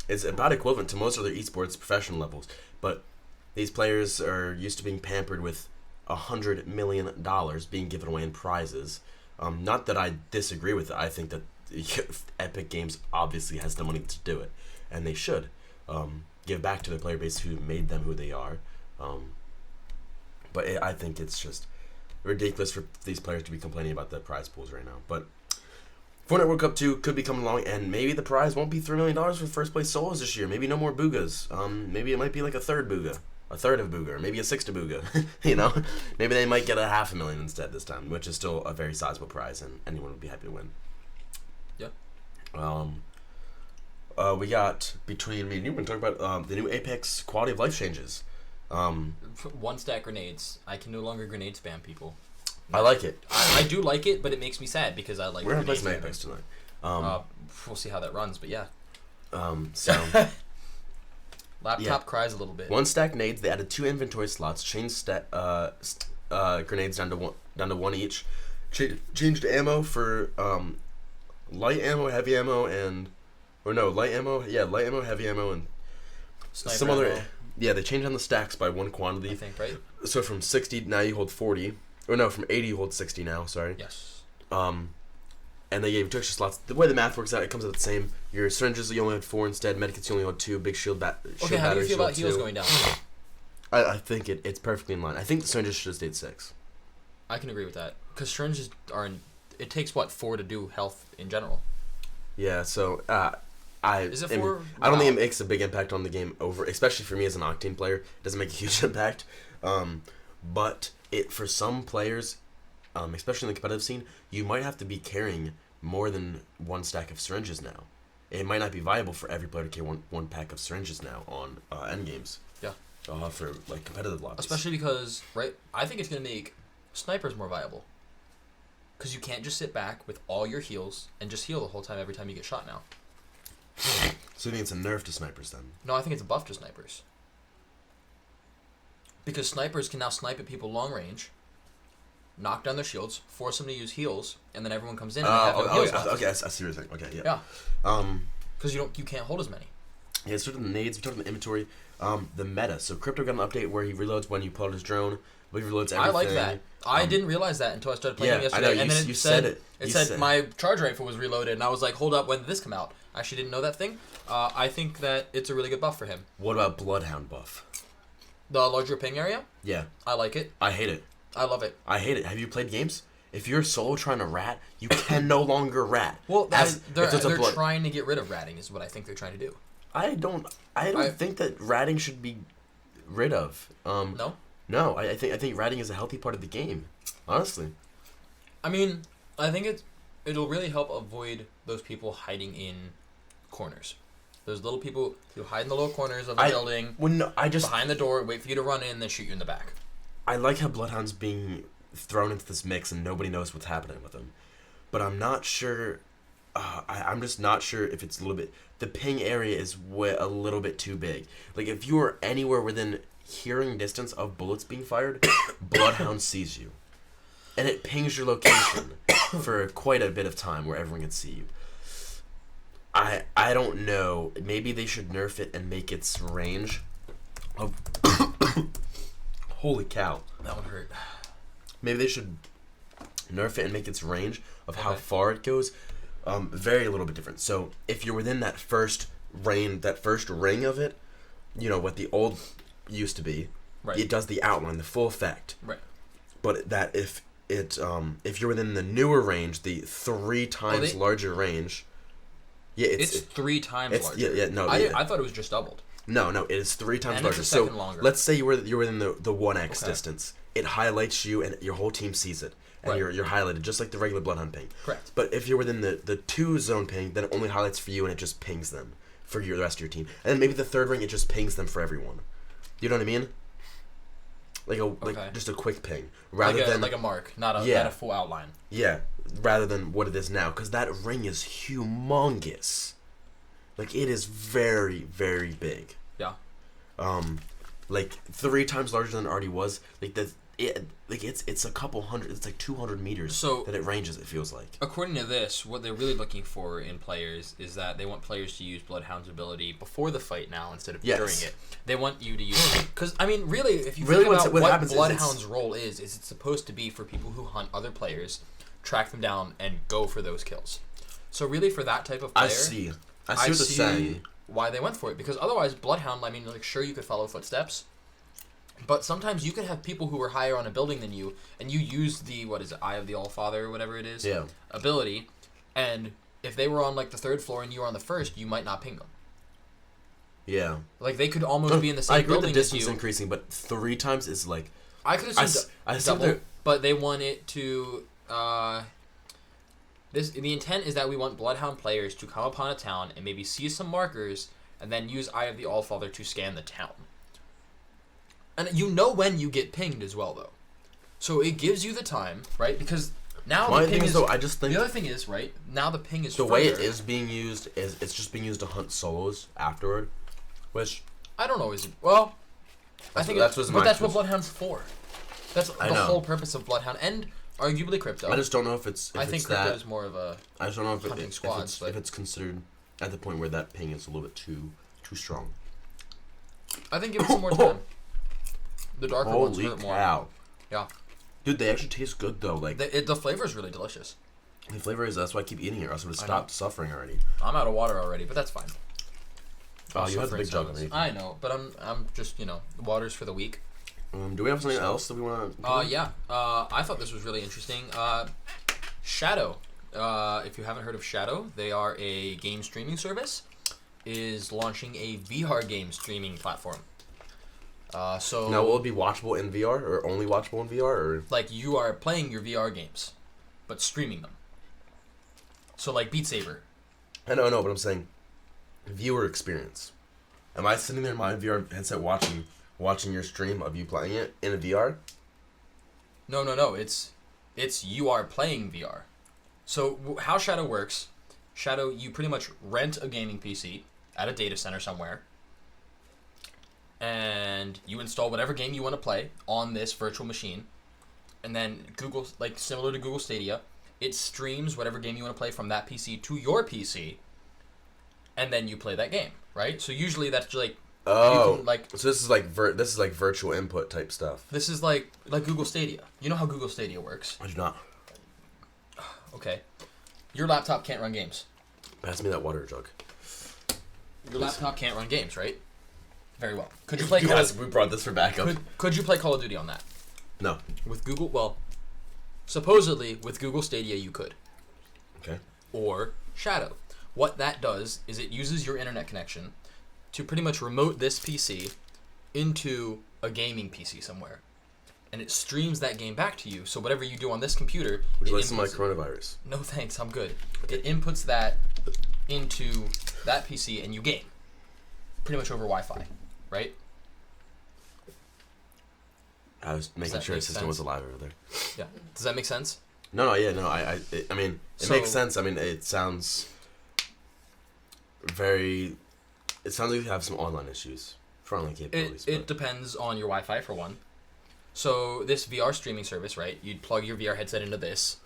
Speaker 1: it's about equivalent to most other esports professional levels. But these players are used to being pampered with $100 million being given away in prizes. Not that I disagree with it. I think that Epic Games obviously has the money to do it, and they should give back to their player base who made them who they are. But I think it's just ridiculous for these players to be complaining about the prize pools right now. But Fortnite World Cup 2 could be coming along, and maybe the prize won't be $3 million for first place solos this year. Maybe no more Boogas. Maybe it might be like a third of Booga, or maybe a sixth of Booga. Maybe they might get $500,000 instead this time, which is still a very sizable prize, and anyone would be happy to win.
Speaker 2: Yeah.
Speaker 1: We got, between me and you, we're going to talk about the new Apex quality of life changes.
Speaker 2: One stack grenades. I can no longer grenade spam people.
Speaker 1: I like it.
Speaker 2: I do like it, but it makes me sad because I like.
Speaker 1: We're gonna play some Apex tonight.
Speaker 2: We'll see how that runs, but yeah. Laptop cries a little bit.
Speaker 1: One stack nades. They added 2 inventory slots. Changed grenades down to one each. Changed ammo for light ammo, heavy ammo, light ammo, heavy ammo, and
Speaker 2: Sniper
Speaker 1: some other.
Speaker 2: ammo.
Speaker 1: Yeah, they changed on the stacks by one quantity.
Speaker 2: I think, right?
Speaker 1: So from 60 now you hold 40. Or no, from 80 you hold 60 now. Sorry.
Speaker 2: Yes.
Speaker 1: And they gave 2 extra slots. The way the math works out, it comes out the same. Your syringes you only had 4 instead. Medikits you only had 2. Big shield
Speaker 2: Okay, how do you feel about heals going down?
Speaker 1: I think it's perfectly in line. I think the syringes should have stayed 6.
Speaker 2: I can agree with that because syringes are. It takes 4 to do health in general.
Speaker 1: Yeah. So
Speaker 2: Is it 4?
Speaker 1: I don't think it makes a big impact on the game over, especially for me as an Octane player. It doesn't make a huge impact. But for some players, especially in the competitive scene, you might have to be carrying more than 1 stack of syringes now. It might not be viable for every player to carry one pack of syringes now on end games.
Speaker 2: Yeah.
Speaker 1: For like competitive lobbies.
Speaker 2: Especially because, right? I think it's gonna make snipers more viable. Because you can't just sit back with all your heals and just heal the whole time every time you get shot now.
Speaker 1: So you think it's a nerf to snipers then?
Speaker 2: No, I think it's a buff to snipers. Because snipers can now snipe at people long range, knock down their shields, force them to use heals, and then everyone comes in and they have no heals left.
Speaker 1: Okay, I see what you're saying. Okay, yeah.
Speaker 2: Yeah. Because you can't hold as many.
Speaker 1: Yeah, sort of the nades. We talked about the inventory. The meta. So Crypto got an update where he reloads when you pull out his drone. He reloads everything.
Speaker 2: I like that. I didn't realize that until I started playing yesterday.
Speaker 1: I know,
Speaker 2: and then
Speaker 1: you said it.
Speaker 2: It said my charge rifle was reloaded, and I was like, hold up, when did this come out? I actually didn't know that thing. I think that it's a really good buff for him.
Speaker 1: What about Bloodhound buff?
Speaker 2: The larger ping area?
Speaker 3: Yeah.
Speaker 2: I like it.
Speaker 3: I hate it.
Speaker 2: I love it.
Speaker 3: I hate it. Have you played games? If you're solo trying to rat, you can no longer rat.
Speaker 2: Well,
Speaker 3: if
Speaker 2: they're
Speaker 3: there's a blood.
Speaker 2: trying to get rid of ratting is what I think they're trying to do.
Speaker 3: I don't think that ratting should be rid of.
Speaker 2: No?
Speaker 3: No, I think ratting is a healthy part of the game. Honestly.
Speaker 2: I mean, I think it'll really help avoid those people hiding in corners. Those little people who hide in the little corners of the building, behind the door, wait for you to run in, then shoot you in the back.
Speaker 3: I like how Bloodhound's being thrown into this mix and nobody knows what's happening with them. But I'm not sure... I'm just not sure if it's a little bit... The ping area is a little bit too big. Like, if you are anywhere within hearing distance of bullets being fired, Bloodhound sees you. And it pings your location for quite a bit of time where everyone can see you. I don't know. Maybe they should nerf it and make its range of... Holy cow.
Speaker 2: That would hurt.
Speaker 3: Maybe they should nerf it and make its range of how far it goes very a little bit different. So if you're within that first ring of it, you know, what the old used to be,
Speaker 2: right.
Speaker 3: It does the outline, the full effect.
Speaker 2: Right.
Speaker 3: But that if you're within the newer range, the 3 times larger range... Yeah,
Speaker 2: it's 3 times larger. I thought it was just doubled.
Speaker 3: No, it is 3 times
Speaker 2: and
Speaker 3: larger.
Speaker 2: It's a second longer.
Speaker 3: Let's say you're within the 1x distance. It highlights you, and your whole team sees it, and you're highlighted just like the regular Bloodhound ping.
Speaker 2: Correct.
Speaker 3: But if you're within the 2 zone ping, then it only highlights for you, and it just pings them for the rest of your team. And then maybe the 3rd ring, it just pings them for everyone. You know what I mean? Like just a quick ping, rather than
Speaker 2: a mark, not a full outline.
Speaker 3: Yeah, rather than what it is now, because that ring is humongous. Like, it is very, very big.
Speaker 2: Yeah.
Speaker 3: Like 3 times larger than it already was. Like it's a couple hundred. It's like 200 meters that it ranges. It feels like.
Speaker 2: According to this, what they're really looking for in players is that they want players to use Bloodhound's ability before the fight now instead of during it. They want you to use it because I mean, really, if you think about what Bloodhound's role is it's supposed to be for people who hunt other players, track them down, and go for those kills. So really, for that type of player, I see what they're saying. Why they went for it, because otherwise Bloodhound, I mean, like, sure, you could follow footsteps, but sometimes you could have people who are higher on a building than you, and you use the, Eye of the Allfather or whatever it is, ability, and if they were on, like, the 3rd floor and you were on the 1st, you might not ping them.
Speaker 3: Yeah.
Speaker 2: Like, they could almost be in the same building as you. I agree with the distance
Speaker 3: increasing, but 3 times is, like...
Speaker 2: I could assume double, but they want it to, the intent is that we want Bloodhound players to come upon a town and maybe see some markers and then use Eye of the Allfather to scan the town. And you know when you get pinged as well, though. So it gives you the time, right? Because now the ping is...
Speaker 3: I just think...
Speaker 2: The other thing is, right, now the ping is
Speaker 3: the way it is being used is it's just being used to hunt solos afterward, which...
Speaker 2: I don't know, is it... Well, I think that's what Bloodhound's for. That's the whole purpose of Bloodhound, and... Arguably Crypto.
Speaker 3: I just don't know if it's.
Speaker 2: I think Crypto is more of a.
Speaker 3: I just don't know if
Speaker 2: hunting squads,
Speaker 3: if it's considered at the point where that ping is a little bit too strong.
Speaker 2: I think give it some more time. The darker ones hurt more.
Speaker 3: Holy cow!
Speaker 2: Yeah.
Speaker 3: Dude, they actually taste good though. Like
Speaker 2: the flavor is really delicious.
Speaker 3: The flavor is. That's why I keep eating it. Or else I would have stopped suffering already.
Speaker 2: I'm out of water already, but that's fine.
Speaker 3: Oh, you have the big jug already.
Speaker 2: I know, but I'm just water's for the weak.
Speaker 3: Do we have something else that we want to...
Speaker 2: Yeah. I thought this was really interesting. Shadow. If you haven't heard of Shadow, they are a game streaming service. Is launching a VR game streaming platform. So
Speaker 3: now, will it be watchable in VR or only watchable in VR? Or?
Speaker 2: Like, you are playing your VR games, but streaming them. So, like Beat Saber.
Speaker 3: I know, but I'm saying viewer experience. Am I sitting there in my VR headset watching your stream of you playing it in a VR?
Speaker 2: No. It's you are playing VR. So how Shadow works, you pretty much rent a gaming PC at a data center somewhere, and you install whatever game you want to play on this virtual machine, and then Google, like similar to Google Stadia, it streams whatever game you want to play from that PC to your PC, and then you play that game, right? So usually that's like...
Speaker 3: Oh, so this is like virtual input type stuff.
Speaker 2: This is like Google Stadia. You know how Google Stadia works?
Speaker 3: I do not.
Speaker 2: Okay. Your laptop can't run games.
Speaker 3: Pass me that water jug.
Speaker 2: Your laptop can't run games, right? Very well. Could you play
Speaker 3: Yes, we brought this for backup.
Speaker 2: Could you play Call of Duty on that?
Speaker 3: No.
Speaker 2: With Google, well, supposedly with Google Stadia you could.
Speaker 3: Okay.
Speaker 2: Or Shadow. What that does is it uses your internet connection to pretty much remote this PC into a gaming PC somewhere. And it streams that game back to you. So whatever you do on this computer,
Speaker 3: Would you
Speaker 2: it
Speaker 3: like some of my
Speaker 2: inputs-
Speaker 3: coronavirus?
Speaker 2: No thanks, I'm good. It inputs that into that PC and you game. Pretty much over Wi-Fi, right?
Speaker 3: I was making
Speaker 2: that
Speaker 3: sure
Speaker 2: make
Speaker 3: his sister
Speaker 2: sense?
Speaker 3: was alive over there.
Speaker 2: Yeah. Does that make sense?
Speaker 3: No, yeah, no. I mean, it
Speaker 2: So-
Speaker 3: makes sense. I mean, it sounds very. It sounds like you have some online issues for online capabilities.
Speaker 2: It depends on your Wi-Fi for one. So this VR streaming service, right? You'd plug your VR headset into this.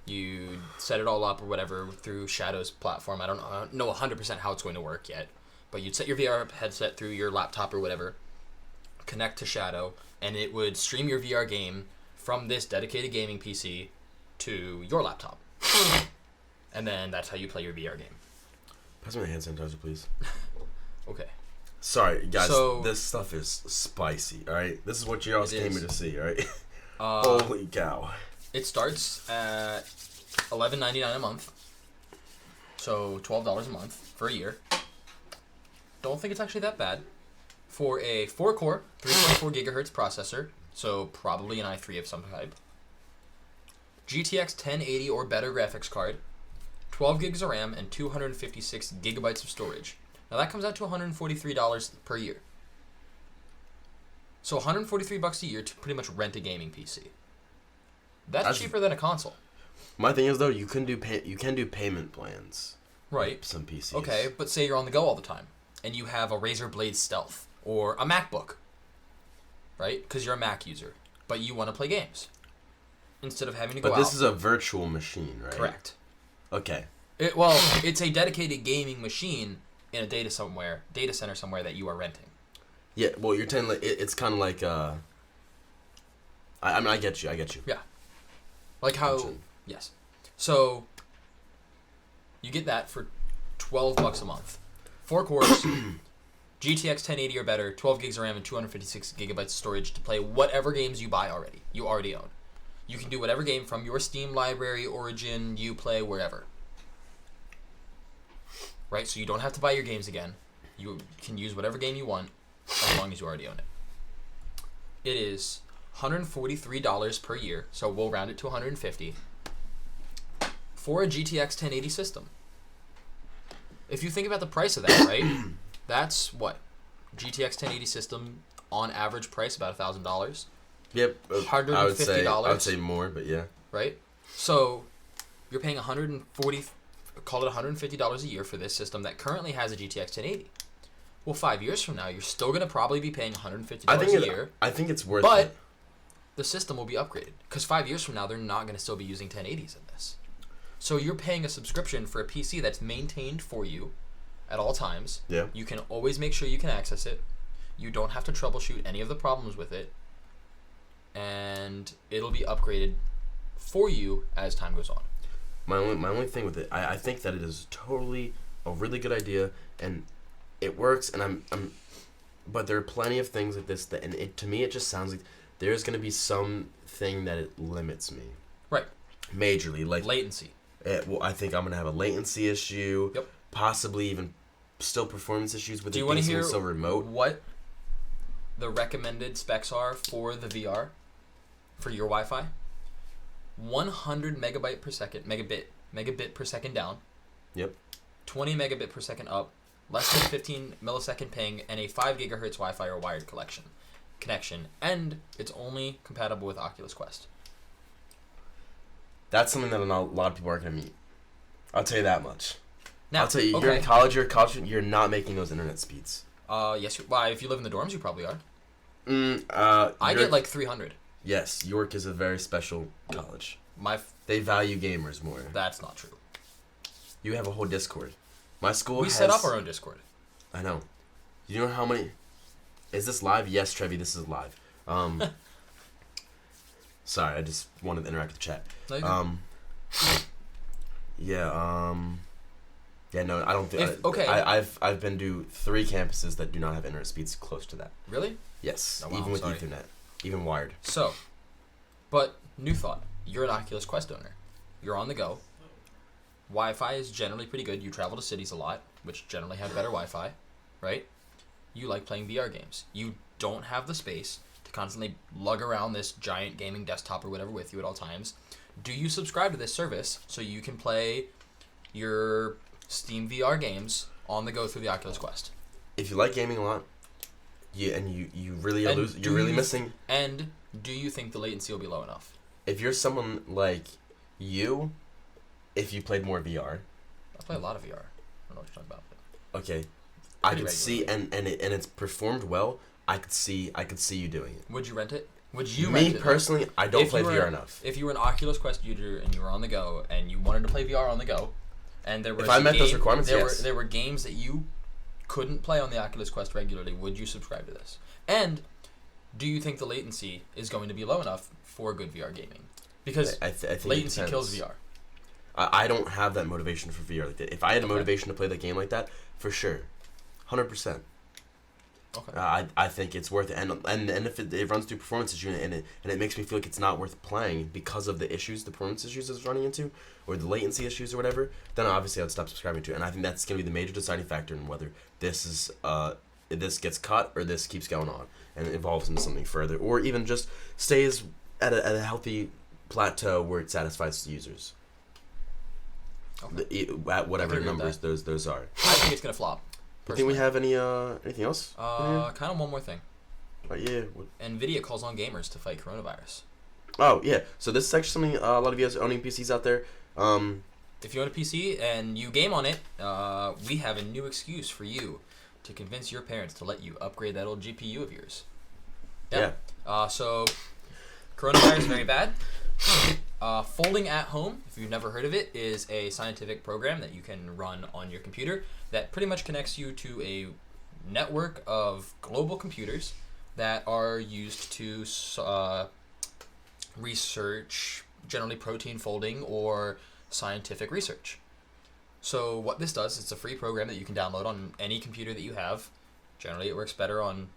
Speaker 2: You set it all up or whatever through Shadow's platform. I don't know 100% how it's going to work yet, but you'd set your VR headset through your laptop or whatever, connect to Shadow, and it would stream your VR game from this dedicated gaming PC to your laptop. And then that's how you play your VR game.
Speaker 3: Pass me the hand sanitizer, please.
Speaker 2: Okay.
Speaker 3: Sorry, guys.
Speaker 2: So-
Speaker 3: this stuff is spicy. All right, this is what you all
Speaker 2: It
Speaker 3: came
Speaker 2: is.
Speaker 3: here to see. All right.
Speaker 2: Uh,
Speaker 3: Holy cow!
Speaker 2: It starts at $11.99 a month, so $12 a month for a year. Don't think it's actually that bad for a 4-core, 3.4 gigahertz processor, so probably an i3 of some type. GTX 1080 or better graphics card, 12 gigs of RAM, and 256 gigabytes of storage. Now that comes out to $143 per year. So $143 a year to pretty much rent a gaming PC. That's cheaper than a console.
Speaker 3: My thing is though, you can do payment plans.
Speaker 2: Right.
Speaker 3: Some PCs.
Speaker 2: Okay, but say you're on the go all the time, and you have a Razer Blade Stealth or a MacBook, right? Because you're a Mac user, but you want to play games instead of having to go
Speaker 3: But
Speaker 2: out.
Speaker 3: this is a virtual machine, right?
Speaker 2: Correct.
Speaker 3: Okay.
Speaker 2: It's a dedicated gaming machine in a data center somewhere that you are renting.
Speaker 3: Yeah. Well, you're telling like it's kind of like I mean, I get you.
Speaker 2: Yeah. Like how?
Speaker 3: Gotcha.
Speaker 2: Yes. So you get that for $12 a month, 4 cores, GTX 1080 or better, 12 gigs of RAM, and 256 gigabytes of storage to play whatever games you already own. You can do whatever game from your Steam library, Origin, Uplay, wherever. Right? So you don't have to buy your games again. You can use whatever game you want as long as you already own it. It is $143 per year, so we'll round it to $150 for a GTX 1080 system. If you think about the price of that, right? That's what? GTX 1080 system on average price about $1,000.
Speaker 3: Yep.
Speaker 2: $150.
Speaker 3: I would say more, but yeah.
Speaker 2: Right? So you're paying call it $150 a year for this system that currently has a GTX 1080. Well, 5 years from now, you're still going to probably be paying $150 a year.
Speaker 3: I think it's worth
Speaker 2: But
Speaker 3: it.
Speaker 2: the system will be upgraded. Because 5 years from now, they're not going to still be using 1080s in this. So you're paying a subscription for a PC that's maintained for you at all times.
Speaker 3: Yeah.
Speaker 2: You can always make sure you can access it. You don't have to troubleshoot any of the problems with it. And it'll be upgraded for you as time goes on.
Speaker 3: My only thing with it, I think that it is totally a really good idea, and it works. And but there are plenty of things like this that, and to me, it just sounds like there's gonna be something that it limits me.
Speaker 2: Right.
Speaker 3: Majorly, like
Speaker 2: Latency.
Speaker 3: Well, I think I'm gonna have a latency issue.
Speaker 2: Yep.
Speaker 3: Possibly even still performance issues with
Speaker 2: Do
Speaker 3: it
Speaker 2: you want
Speaker 3: being
Speaker 2: to hear
Speaker 3: so remote.
Speaker 2: what the recommended specs are for the VR for your Wi-Fi? 100 megabit per second down.
Speaker 3: Yep.
Speaker 2: 20 megabit per second up, less than 15 millisecond ping, and a 5 gigahertz Wi-Fi or wired connection, and it's only compatible with Oculus Quest.
Speaker 3: That's something that a lot of people aren't gonna meet. I'll tell you that much.
Speaker 2: Now,
Speaker 3: I'll tell you,
Speaker 2: okay.
Speaker 3: you're in college, you're not making those internet speeds.
Speaker 2: Yes. Well, if you live in the dorms, you probably are. I
Speaker 3: York-
Speaker 2: get like 300.
Speaker 3: Yes, York is a very special college.
Speaker 2: My
Speaker 3: They value gamers more.
Speaker 2: That's not true.
Speaker 3: You have a whole Discord. My school
Speaker 2: We set up our own Discord.
Speaker 3: I know. You know how many? Is this live? Yes, Trevi, this is live. Sorry, I just wanted to interact with the chat.
Speaker 2: No, you don't.
Speaker 3: Yeah. Yeah, no, I don't think.
Speaker 2: Okay.
Speaker 3: I've been to 3 campuses that do not have internet speeds close to that.
Speaker 2: Really?
Speaker 3: Yes,
Speaker 2: Oh, wow,
Speaker 3: even with
Speaker 2: sorry.
Speaker 3: Ethernet, even wired.
Speaker 2: So, but new thought. You're an Oculus Quest owner. You're on the go. Wi-Fi is generally pretty good. You travel to cities a lot, which generally have better Wi-Fi, right? You like playing VR games. You don't have the space to constantly lug around this giant gaming desktop or whatever with you at all times. Do you subscribe to this service so you can play your Steam VR games on the go through the Oculus Quest?
Speaker 3: If you like gaming a lot, you really are
Speaker 2: And
Speaker 3: you're really missing.
Speaker 2: And do you think the latency will be low enough?
Speaker 3: If you're someone like you, if you played more VR,
Speaker 2: I play a lot of VR. I don't know what you're talking about.
Speaker 3: okay, I
Speaker 2: Pretty
Speaker 3: could see and it's performed well. I could see you doing it.
Speaker 2: Would you rent it? Would you
Speaker 3: Me
Speaker 2: rent it?
Speaker 3: personally, I don't
Speaker 2: If
Speaker 3: play
Speaker 2: you were-
Speaker 3: VR enough.
Speaker 2: If you were an Oculus Quest user and you were on the go and you wanted to play VR on the go, and there were
Speaker 3: If I met those requirements, yes.
Speaker 2: there were games that you couldn't play on the Oculus Quest regularly, would you subscribe to this? And do you think the latency is going to be low enough for good VR gaming? Because
Speaker 3: I think
Speaker 2: latency
Speaker 3: it
Speaker 2: kills
Speaker 3: depends.
Speaker 2: VR.
Speaker 3: I don't have that motivation for VR like that. If I had a
Speaker 2: Okay.
Speaker 3: motivation to play the game like that, for sure, 100%.
Speaker 2: Okay.
Speaker 3: I think it's worth it, and if it runs through performance issues and it makes me feel like it's not worth playing because of the performance issues it's running into, or the latency issues or whatever, then obviously I'd stop subscribing to it. And I think that's gonna be the major deciding factor in whether this gets cut or this keeps going on and it evolves into something further, or even just stays at a healthy plateau where it satisfies users.
Speaker 2: Okay.
Speaker 3: At whatever
Speaker 2: agree with
Speaker 3: numbers those are.
Speaker 2: I think it's gonna flop.
Speaker 3: You think we
Speaker 2: personally.
Speaker 3: have anything else?
Speaker 2: Kind of one more thing.
Speaker 3: Yeah.
Speaker 2: Nvidia calls on gamers to fight coronavirus.
Speaker 3: Oh yeah. So this is actually something a lot of you guys owning PCs out there.
Speaker 2: If you own a PC and you game on it, we have a new excuse for you to convince your parents to let you upgrade that old GPU of yours.
Speaker 3: Yeah.
Speaker 2: So, coronavirus is very bad. Folding at Home, if you've never heard of it, is a scientific program that you can run on your computer that pretty much connects you to a network of global computers that are used to research generally protein folding or scientific research. So what this does, it's a free program that you can download on any computer that you have. Generally, it works better on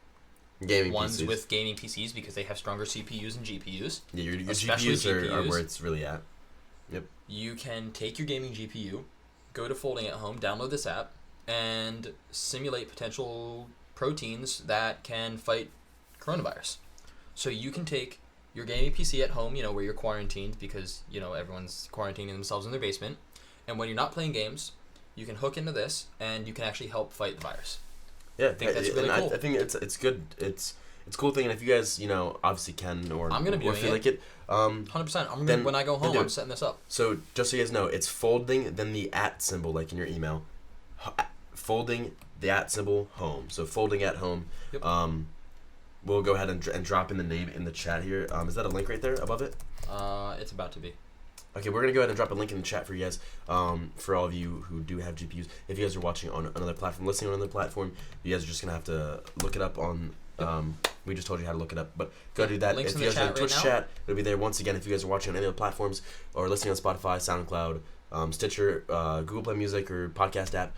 Speaker 3: Gaming
Speaker 2: ones
Speaker 3: PCs.
Speaker 2: with gaming PCs because they have stronger CPUs and GPUs.
Speaker 3: Yeah, your
Speaker 2: especially
Speaker 3: GPUs are
Speaker 2: GPUs.
Speaker 3: where it's really at.
Speaker 2: You can take your gaming GPU, go to Folding at Home, download this app, and simulate potential proteins that can fight coronavirus. So you can take your gaming PC at home, where you're quarantined because, everyone's quarantining themselves in their basement. And when you're not playing games, you can hook into this and you can actually help fight the virus.
Speaker 3: Yeah,
Speaker 2: I think that's really
Speaker 3: and
Speaker 2: cool.
Speaker 3: I think it's good. It's a cool thing, and if you guys obviously can or
Speaker 2: I'm gonna be
Speaker 3: or
Speaker 2: doing
Speaker 3: feel
Speaker 2: it.
Speaker 3: like it.
Speaker 2: 100%.
Speaker 3: Then-
Speaker 2: When I go
Speaker 3: then
Speaker 2: home,
Speaker 3: do
Speaker 2: I'm
Speaker 3: it.
Speaker 2: setting this up.
Speaker 3: So just so you guys know, it's folding then the @ symbol like in your email, folding the @ symbol home. So folding at home.
Speaker 2: Yep.
Speaker 3: We'll go ahead and drop in the name in the chat here. Is that a link right there above it?
Speaker 2: It's about to be.
Speaker 3: Okay, we're gonna go ahead and drop a link in the chat for you guys. For all of you who do have GPUs, if you guys are watching on another platform, listening on another platform, you guys are just gonna have to look it up on. We just told you how to look it up, but go do that.
Speaker 2: Links
Speaker 3: If
Speaker 2: in
Speaker 3: you
Speaker 2: the
Speaker 3: guys are in
Speaker 2: chat right
Speaker 3: Twitch
Speaker 2: now.
Speaker 3: chat, it'll be there once again. If you guys are watching on any other platforms or listening on Spotify, SoundCloud, Stitcher, Google Play Music, or podcast app,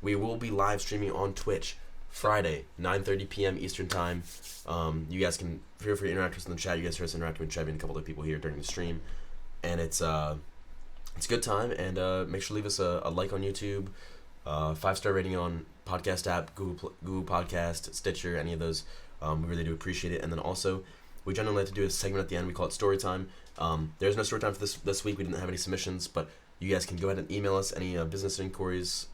Speaker 3: we will be live streaming on Twitch Friday, 9:30 p.m. Eastern time. You guys can feel free to interact with us in the chat. You guys heard us interacting with Chevy and a couple other people here during the stream, and it's a good time. And make sure to leave us a like on YouTube, 5-star rating on podcast app, Google Podcast, Stitcher, any of those. We really do appreciate it. And then also, we generally like to do a segment at the end. We call it story time. There's no story time for this week. We didn't have any submissions, but you guys can go ahead and email us any business inquiries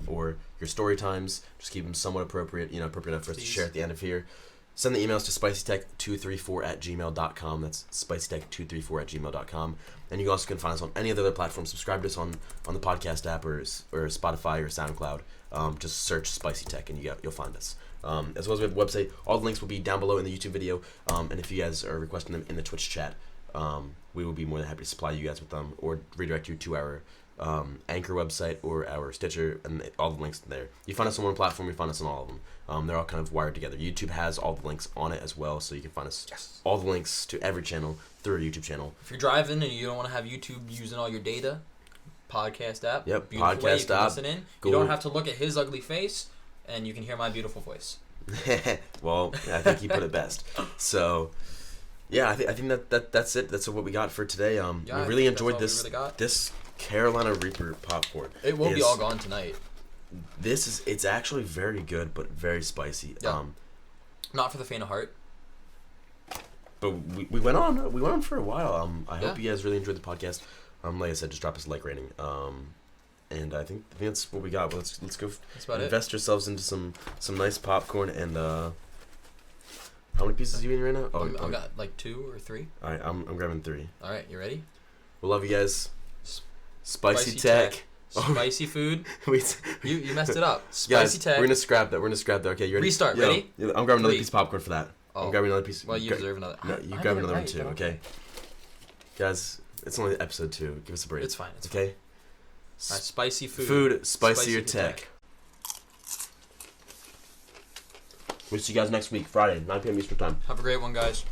Speaker 3: or your story times. Just keep them somewhat appropriate, appropriate enough for us to
Speaker 2: Please.
Speaker 3: share at the end of here. Send the emails to spicytech234@gmail.com. That's spicytech234@gmail.com. And you also can find us on any other platform. Subscribe to us on the podcast app or Spotify or SoundCloud. Just search Spicy Tech and you'll find us. As well as we have a website. All the links will be down below in the YouTube video. And if you guys are requesting them in the Twitch chat, we will be more than happy to supply you guys with them or redirect you to our Anchor website or our Stitcher, and all the links there. You find us on one platform, you find us on all of them. They're all kind of wired together. YouTube has all the links on it as well, so you can find us all the links to every channel through our YouTube channel.
Speaker 2: If you're driving and you don't want to have YouTube using all your data, podcast app.
Speaker 3: Yep,
Speaker 2: Beautiful way you
Speaker 3: podcast
Speaker 2: can
Speaker 3: app.
Speaker 2: listen in.
Speaker 3: Go-
Speaker 2: You don't have to look at his ugly face, and you can hear my beautiful voice.
Speaker 3: Well, I think he put it best. So, yeah, I think that's it. That's what we got for today.
Speaker 2: Yeah,
Speaker 3: We
Speaker 2: I
Speaker 3: really
Speaker 2: think that's
Speaker 3: enjoyed
Speaker 2: all we
Speaker 3: this
Speaker 2: really got.
Speaker 3: this Carolina Reaper popcorn.
Speaker 2: It will be
Speaker 3: is-
Speaker 2: all gone tonight.
Speaker 3: It's actually very good, but very spicy.
Speaker 2: Yeah. Not for the faint of heart.
Speaker 3: But we went on for a while. I
Speaker 2: Yeah.
Speaker 3: hope you guys really enjoyed the podcast. Like I said, just drop us a like rating. And I think that's what we got. Let's go
Speaker 2: That's about
Speaker 3: invest ourselves into some nice popcorn. And how many pieces are you eating right now?
Speaker 2: it. I've got like 2 or 3.
Speaker 3: All right, I'm grabbing 3.
Speaker 2: All right, you ready?
Speaker 3: We love you guys. Spicy
Speaker 2: Spicy
Speaker 3: tech. Oh.
Speaker 2: Spicy food.
Speaker 3: Wait,
Speaker 2: You messed it up. Spicy
Speaker 3: guys,
Speaker 2: tech.
Speaker 3: we're gonna scrap that. Okay, you ready?
Speaker 2: Restart,
Speaker 3: Yo,
Speaker 2: ready?
Speaker 3: I'm grabbing another
Speaker 2: 3.
Speaker 3: piece of popcorn for that.
Speaker 2: Oh.
Speaker 3: I'm grabbing another piece.
Speaker 2: Well, you
Speaker 3: gra-
Speaker 2: deserve another.
Speaker 3: No,
Speaker 2: I
Speaker 3: you
Speaker 2: did
Speaker 3: grab
Speaker 2: it
Speaker 3: another one
Speaker 2: right,
Speaker 3: too.
Speaker 2: but
Speaker 3: Okay. Guys, it's only episode 2. Give us a break.
Speaker 2: It's fine. It's
Speaker 3: okay.
Speaker 2: fine. All right, spicy food.
Speaker 3: Food, spicier
Speaker 2: Spicy
Speaker 3: tech. We'll see you guys next week, Friday, 9 p.m. Eastern Time.
Speaker 2: Have a great one, guys.